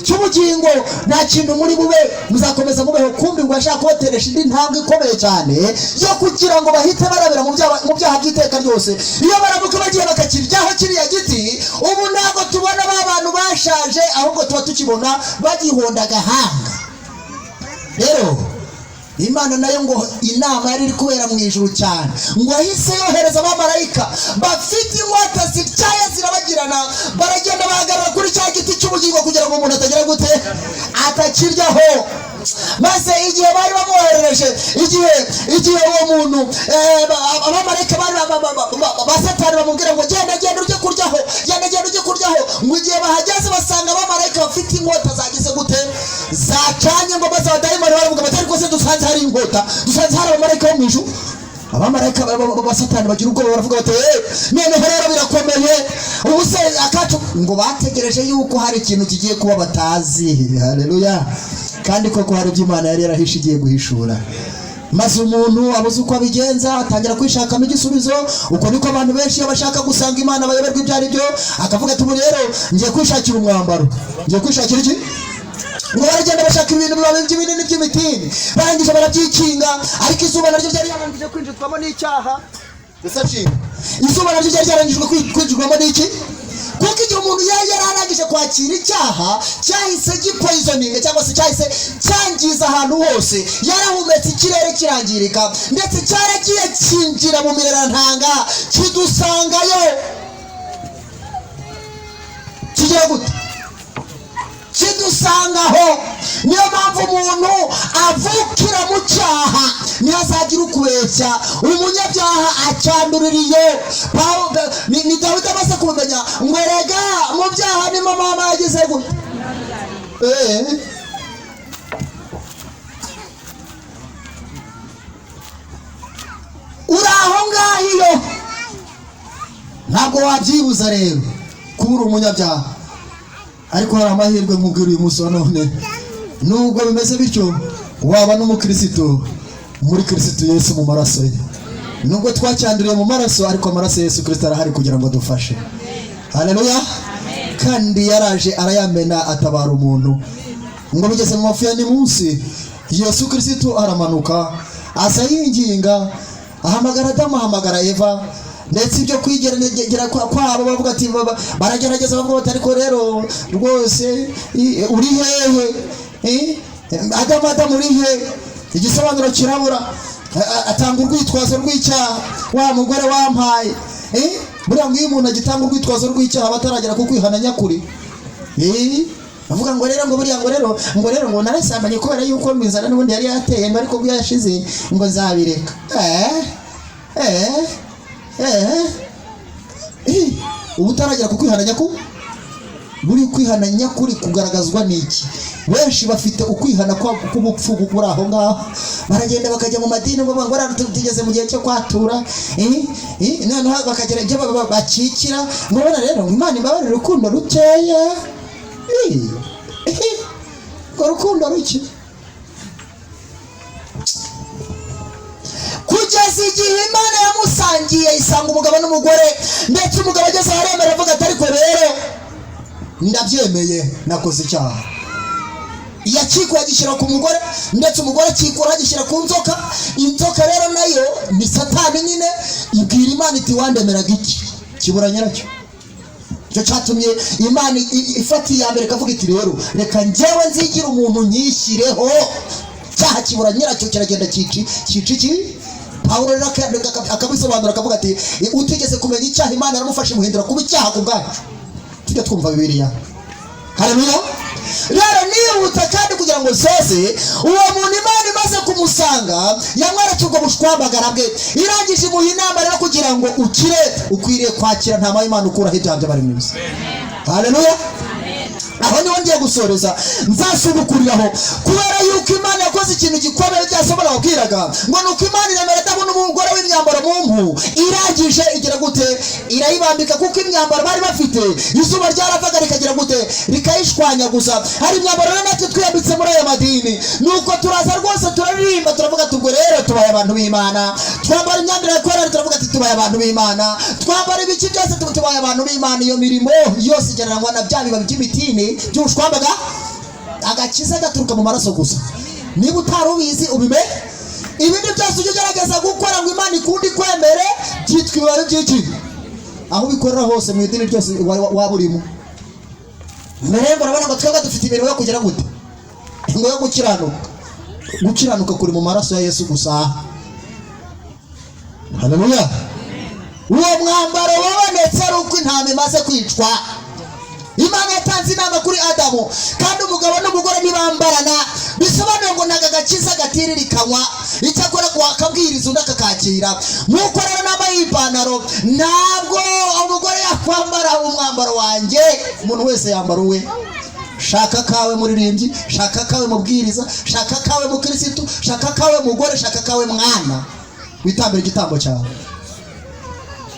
cy'ubugingo, nta kintu muri bube, muzakomeza mubeho. kumbi ngo bashaka kubateresha indi ntambwe ikomeye cyane yo kugira ngo bahite barabera mu byaha by'iteka ryose. iyo baramuka bagiye bakakiryaho kiriya giti, ubu ntabwo tubona ba bantu bashaje, ahubwo tuba tukibona bagihonda agahanga. rero Imana nayo ngo inama yari iri kubera mu ijuru cyane, ngo ahise yohereza abamarayika bafite inkota zityaye zirabagirana, baragenda bahagarara kuri cya giti cy'ubugingo kugira ngo umuntu atagira gute, atakiryaho. maze igihe bari bamwoherereje, igihe uwo muntu abamarayika ba satani bamubwira ngo genda ujye kuryaho, ujye kuryaho, ngo igihe bahageze basanga abamarayika bafite inkota zagize gute, zacanye, ngo maze abadayimoni baravuga bati ariko se dusanze hari inkota, dusanze hari abamarayika bo mu ijuru. abamarayika ba satani bagira ubwoba, baravuga bati noneho rero birakomeye, ubu se akacu. ngo bategereje yuko hari ikintu kigiye kuba batazi. Haleluya. kandi koko hari ibyo Imana yari yarahishe igiye guhishura. maze umuntu abuze uko abigenza, atangira kwishakamo igisubizo. uko niko abantu benshi iyo bashaka gusanga Imana bayoberwa ibyo ari byo, akavuga ati ubu rero ngiye kwishakira umwambaro, ngiye kwishakira iki. ngo baragenda bashaka ibintu bibabi binini by'imitini, barangije barabyikinga, ariko izuba naryo ryari yarangije kwinjizwamo n'icyaha. izuba naryo ryari yarangije kwinjizwamo n'iki? kuko igihe umuntu yararangije kwakira icyaha, cyahise gipoisoninga, cyangwa se cyahise cyangiza ahantu hose, yarahumetse ikirere kirangirika, ndetse cyaragiye kinjira mu mirerantanga kidusangayo. kigira gute? kidusangaho. niyo mpamvu umuntu avukira mu cyaha ntihazagira ukubeshya, umunyabyaha acyanduririye. ni Dawidi amaze kumenya ngo erega mu byaha nimo mama yagize gute. uri aho ngaho iyo ntabwo wabyibuza rero kuba uri umunyabyaha. ariko hari amahirwe nkubwira uyu munsi wa none, nubwo bimeze bityo, waba n'umukristo muri Kristo Yesu mu maraso ye. nubwo twacyanduriye mu maraso, ariko amaraso Yesu Kristo arahari kugira ngo adufashe. Haleluya. kandi yaraje arayamena atabara umuntu. ngo bigeze mu mafu ya ni munsi, Yesu Kristo aramanuka asa yinginga ahamagara Adamu, ahamagara Eva, ndetse ibyo kwigeragera kwabo bavuga ati baragerageza bavuga bati ariko rero rwose uri hehe? Adamu uri hehe? Igisobanuro kirabura. Atanga urwitwazo rw'icyaha, wa mugore wampaye. Buriya ngo iyo umuntu agitanga urwitwazo rw'icyaha bataragera ku kwihana nyakuri, bavuga ngo rero ngo buriya ngo rero ngo narasambanye kubera yuko mwizana n'ubundi yari yateye, ariko bwo yashize ngo nzabireka. Ubu utaragera ku kwihana nyakuri. Buri kwihana nyakuri kugaragazwa n'iki? Benshi bafite ukwihana kw'ubupfu kuri aho ngaho, baragenda bakajya mu madini ngo tugeze mu gihe cyo kwatura, noneho bakagera ibyo bakikira ngo rero Imana imbabarire urukundo rukeye. Ngo rukundo ruke kugeza igihe Imana yamusangiye isanga umugabo n'umugore, ndetse umugabo ageze aremera avuga ati ariko rero ndabyemeye nakoze icyaha. Yakikuye agishyira ku mugore, ndetse umugore akikura agishyira ku nzoka. Inzoka rero nayo ni Satani nyine, ibwira Imana iti wandemeraga iki? Kibura nyiracyo. Icyo cyatumye Imana ifata iya mbere ikavuga iti rero reka njyewe nzigira umuntu nyishyireho. Cyaha kibura nyiracyo kiragenda kici Pawulo rero akabisobanura akavuga ati utigeze kumenya icyaha Imana yaramufashe muhindura kuba icyaha ku bwacu. Tujya twumva Bibiliya. Haleluya. Rero nihuta kandi kugira ngo soze uwo muntu Imana imaze kumusanga yamweretse ubwo bushwambagara bwe, irangije imuha inama rero kugira ngo ukire ukwiriye kwakira ntama y'Imana ukuraho ibyaha bari mu isi. Haleluya. Aho niho ngiye gusoreza nzasubukuriraho, kubera yuko Imana yakoze ikintu gikomeye byasomora babwiraga ngo nuko Imana iremera Adamu n'umugore w'imyambaro mu mpu, irangije igira gute? Irayibambika, kuko imyambaro bari bafite izuba ryaravaga rikagira gute? Rikayishwanya gusa. Hari imyambaro rero natwe twiyambitse muri aya madini, nuko turaza rwose turaririmba turavuga ati ubwo rero tubaye abantu b'Imana, twambara imyambaro ya korali turavuga ati tubaye abantu b'Imana, twambara ibiki byose tubaye abantu b'Imana. Iyo mirimo yose igereranywa na bya bibabi by'imitini by'ubushwambaga, agakiza gaturuka mu maraso gusa. Niba utari ubizi ubime, ibindi byose ujye ugerageza gukora ngo Imana ikundi kwemere, byitwa ibibabi by'iki. Aho ubikorera hose mu idini ryose waba urimo. Murembo urabona ngo twebwe dufite imirimo yo kugira gute? Ngo yo gukiranuka kuri mu maraso ya Yesu gusa. Haleluya. Uwo mwambaro wabonetse ari uko intama imaze kwicwa. Imana yatanze inama kuri Adamu, kandi umugabo n'umugore ntibambarana, bisobanuye ngo naga gakiza gatiririkanywa. Icyakora wakabwiriza undi akakakira. Nuko rero nama y'ipantaro ntabwo umugore yakwambara umwambaro wanjye, umuntu wese yambara uwe. Shaka kawe muririmbyi, shaka kawe mubwiriza, shaka kawe mukirisitu, shaka kawe mugore, shaka kawe mwana, witambira igitambo cyawe.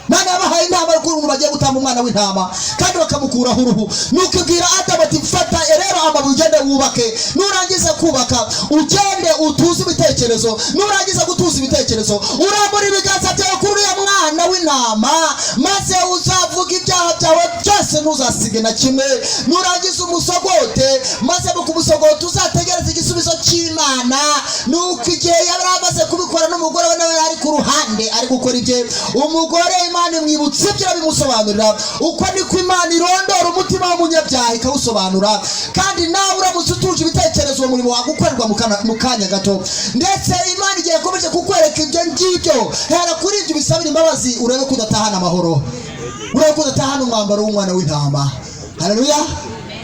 Mana yabahaye inama y'uko umuntu bagiye gutamba umwana w'intama kandi bakamukuraho uruhu. Nuko ibwira Adamu ati fata rero amabuye ugende wubake, nurangiza kubaka ugende utuze ibitekerezo, nurangiza gutuza ibitekerezo urambura ibiganza byawe kuri uriya mwana w'intama, maze uzavuga ibyaha byawe byose ntuzasige na kimwe. Nurangiza umusogote, maze mu kumusogota uzategereza igisubizo cy'Imana. Nuko igihe yari amaze kubikora n'umugore we nawe ari ku ruhande ari gukora ibye, umugore Imana imwibutse ibyo bimusobanurira uko niko Imana irondora umutima w'umunyabyaha ikawusobanura. Kandi nawe uramutse utuje ibitekerezo uwo murimo wagukorerwa mu kanya gato, ndetse Imana igiye yakomeje kukwereka ibyo ngibyo. Hera kuri ibyo bisabira imbabazi, urebe ko udatahana amahoro, urebe ko udatahana umwambaro w'umwana w'intama. Haleluya.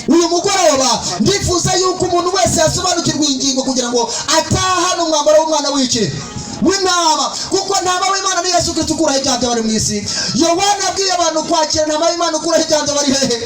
Uyu mugoroba ndifuza yuko umuntu wese yasobanukirwa ingingo kugira ngo atahane umwambaro w'umwana w'intama, kuko ntama w'Imana ni Yesu Kristo ukuraho ibyaha by'abari mu isi. Yohana abwiye abantu kwakira ntama w'Imana ukuraho ibyaha by'abari hehe?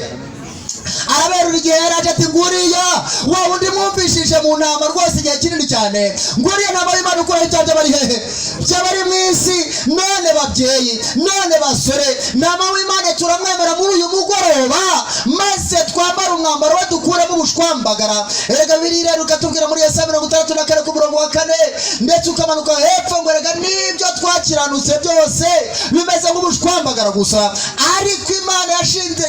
Araberura igihe yari aje ati nguriya wa wundi mwumvishije mu ntama rwose igihe kinini cyane, nguriya ntama w'Imana ukuraho ibyaha by'abari hehe? By'abari mu isi. None babyeyi, none basore, ntama w'Imana turamwemera muri uyu mugoroba, maze twambara umwambaro we dukuremo ubushwambagara. Erega Bibiliya rero ukatubwira muri Yesaya 64 ku murongo wa 4, ndetse ukamanuka hepfo ngo erega nibyo twakiranutse byose bimeze nk'ubushwambagara gusa, ariko Imana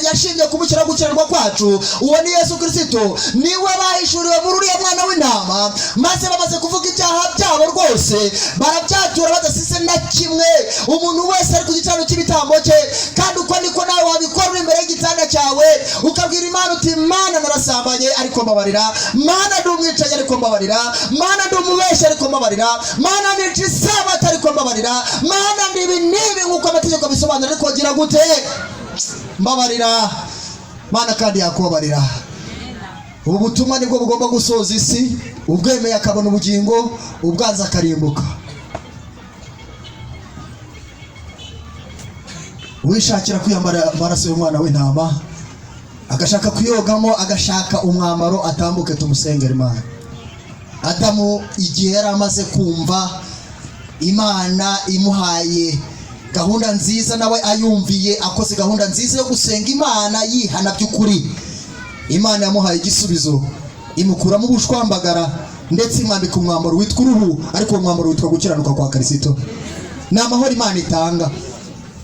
yashingiye kumukira gukiranirwa kwacu. Uwo ni Yesu Kristo, niwe bahishuriwe muri uriya mwana w'intama, maze bamaze kuvuga ibyaha byabo rwose byose barabyatura badasize na kimwe. Umuntu wese ari ku gicaniro cy'ibitambo cye, kandi uko niko nawe wabikora uri imbere y'igitanda cyawe ukabwira Imana uti Mana narasambanye ariko mbabarira, Mana ndi umwicanyi ariko mbabarira, Mana ndi umubeshyi ariko mbabarira, Mana ndi Isabato ariko mbabarira, Mana ndi ibi n'ibi nk'uko amategeko abisobanura ariko gira gute mbabarira. Mana kandi yakubabarira. Ubu butumwa nibwo bugomba gusoza isi, ubwemeye akabona ubugingo, ubwanza akarimbuka. Wishakira kwiyambara amaraso y'umwana w'intama, agashaka kuyogamo, agashaka umwambaro, atambuke tumusengera Imana. Adamu igihe yari amaze kumva Imana imuhaye gahunda nziza, nawe ayumviye akoze gahunda nziza yo gusenga Imana yihana by'ukuri, Imana yamuhaye igisubizo, imukuramo ubushwambagara ndetse imwambika umwambaro witwa uruhu, ariko umwambaro witwa gukiranuka kwa Kristo. Ni amahoro Imana itanga,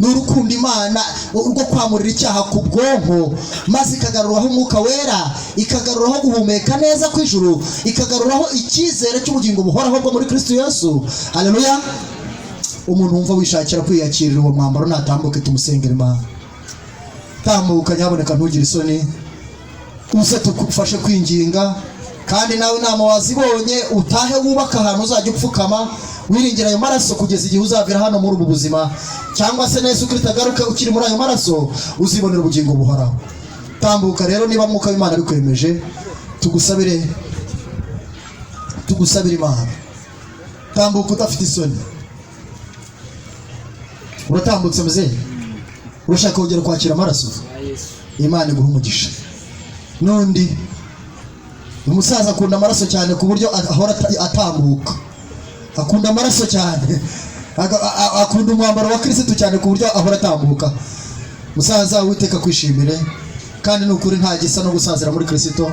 ni urukundo Imana urwo kwamurira icyaha ku bwonko, maze ikagaruraho umwuka wera, ikagaruraho guhumeka neza kw'ijuru, ikagaruraho icyizere cy'ubugingo buhoraho bwo muri Kristo Yesu. Haleluya. Umuntu wumva wishakira kwiyakirira uwo mwambaro natambuke tumusengera Imana. Tambuka nyaboneka, ntugire isoni, uze tukufashe kwinginga. Kandi nawe inama wazibonye, utahe wubaka ahantu uzajya upfukama wiringira ayo maraso kugeza igihe uzavira hano muri ubu buzima, cyangwa se na Yesu Kristo agaruka ukiri muri ayo maraso uzibonera ubugingo buhoraho. Tambuka rero, niba mwuka w'Imana bikwemeje, tugusabire Imana. Tambuka udafite isoni. Uratambutse muzehe, urashaka kongera kwakira amaraso, Imana iguha umugisha. N'undi umusaza akunda amaraso cyane ku buryo ahora atambuka, akunda amaraso cyane, akunda umwambaro wa Kristo cyane ku buryo ahora atambuka. Musaza, Uwiteka kwishimire, kandi n'ukuri nta gisa no gusazira muri Kristo.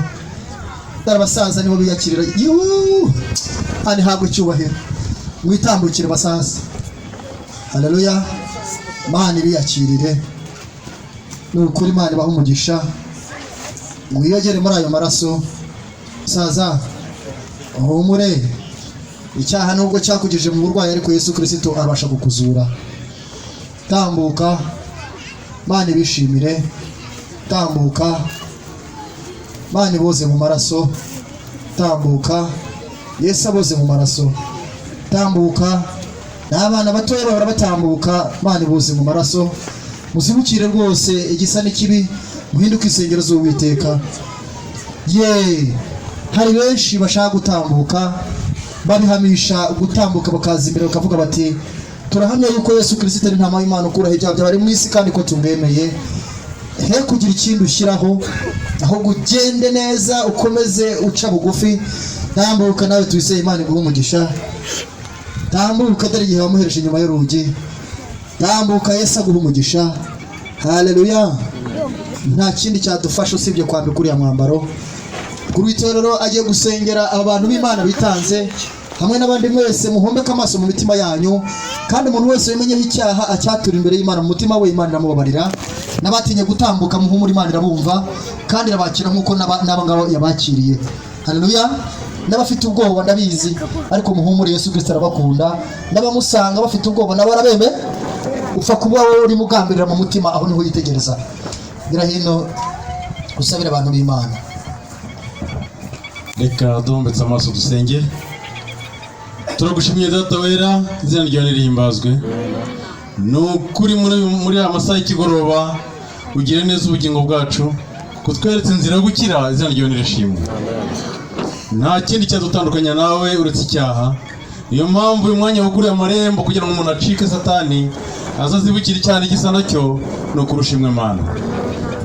Dara basaza nibo biyakirira, ani habwe cyubahiro, mwitambukire basaza. Haleluya. Mana biyakirire, n'ukuri Imana ibaha umugisha, mwiyogere muri ayo maraso. Saza uhumure, icyaha nubwo cyakugejeje mu burwayi ariko Yesu Kristo arabasha kukuzura. Tambuka, Mana bishimire. Tambuka, Mana boze mu maraso. Tambuka, Yesu aboze mu maraso. Tambuka, n'abana batoya bahora batambuka, Mana boze mu maraso. Muzibukire rwose igisa n'ikibi, muhinduke insengero z'Uwiteka. Hari benshi bashaka gutambuka, babihamisha gutambuka bakaza imbere bakavuga bati turahamya yuko Yesu Kristo ari intama y'Imana ukuraho ibyaha by'abari mu isi, kandi ko tumwemeye. He kugira ikindi ushyiraho, ahubwo ugende neza, ukomeze uca bugufi. Tambuka nawe tuyiseye, Imana iguha umugisha. Tambuka, dore igihe wamuhereje inyuma y'urugi. Tambuka, Yesu aguha umugisha. Haleluya. Nta kindi cyadufasha usibye kwambika uriya mwambaro. Kuri itorero agiye gusengera abantu b'Imana bitanze, hamwe n'abandi mwese muhombeka amaso mu mitima yanyu, kandi umuntu wese wimenyeho icyaha acyatura imbere y'Imana mu mutima we, Imana iramubabarira. N'abatinye gutambuka muhumura, Imana irabumva kandi irabakira nk'uko n'abangabo yabakiriye. Haleluya. N'abafite ubwoba ndabizi, ariko muhumure, Yesu Kristo arabakunda. N'abamusanga bafite ubwoba nabo arabeme, upfa kuba wowe uri mugambirira mu mutima, aho niho yitegereza. Gira hino usabira abantu b'Imana. Reka duhombetse amaso dusenge. Turagushimiye Data wera, izina ryawe rihimbazwe. Nukuri muri amasaha y'ikigoroba ugire neza ubugingo bwacu, kutweretse inzira yo gukira, izina ryawe nirishimwe. Nta kindi cyadutandukanya nawe uretse icyaha. Niyo mpamvu uyu mwanya wuguriye amarembo kugira ngo umuntu acike Satani, azazibukira cyane igisa nacyo, no kurushimwe Mana.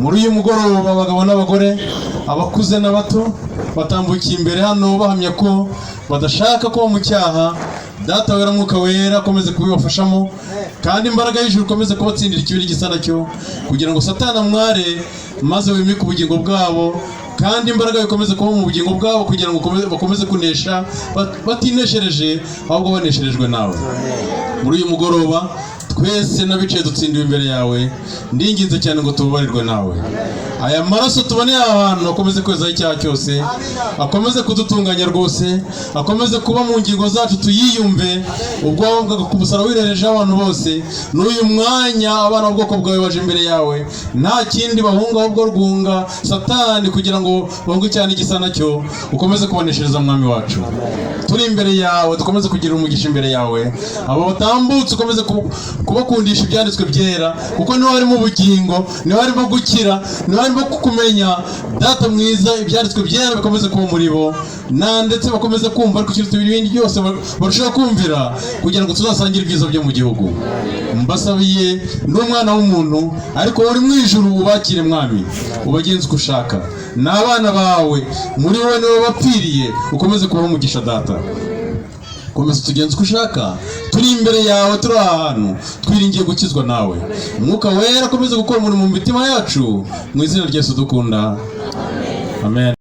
Muri uyu mugoroba abagabo n'abagore, abakuze n'abato batambukiye imbere hano bahamya ko badashaka ko mu cyaha. Data wera, mwuka wera akomeze kubibafashamo, kandi imbaraga y'ijuru komeze kubatsindira ikibiri gisa nacyo, kugira ngo Satani amware maze wimike ubugingo bwabo, kandi imbaraga bikomeze kuba mu bugingo bwabo, kugira ngo bakomeze kunesha batineshereje, ahubwo banesherejwe nawe. Muri uyu mugoroba twese n'abicaye dutsindiwe imbere yawe, ndinginze cyane ngo tubabarirwe nawe. Aya maraso tuboneye ahantu akomeze kwezaho icyaha cyose, akomeze kudutunganya rwose, akomeze kuba mu ngingo zacu tuyiyumve, ubwo wavugaga ku musaraba wirereje abantu bose. N'uyu mwanya abana b'ubwoko bwawe baje imbere yawe, nta kindi bahunga ahubwo rwunga Satani kugira ngo bahunge cyane igisa nacyo, ukomeze kubaneshereza mwami wacu. Turi imbere yawe, dukomeze kugira umugisha imbere yawe. Abo batambutse ukomeze kubakundisha ibyanditswe byera, kuko niho harimo ubugingo, niho harimo gukira, niho harimo kukumenya. Data mwiza, ibyanditswe byera bikomeze kuba muri bo, ndetse bakomeze kumva, ariko ikintu ibindi byose barushaho kumvira, kugira ngo tuzasangire ibyiza byo mu gihugu. Mbasabiye n'umwana w'umuntu, ariko uri mu ijuru ubakire mwami, ubagenze uko ushaka. N'abana bawe muri wowe nibo bapfiriye, ukomeze kubaha umugisha data. Komeza tugenze uko ushaka, turi imbere yawe, turi ahantu twiringiye gukizwa nawe. Umwuka wera akomeze gukora umurimo mu mitima yacu, mu izina rya Yesu dukunda. Amen.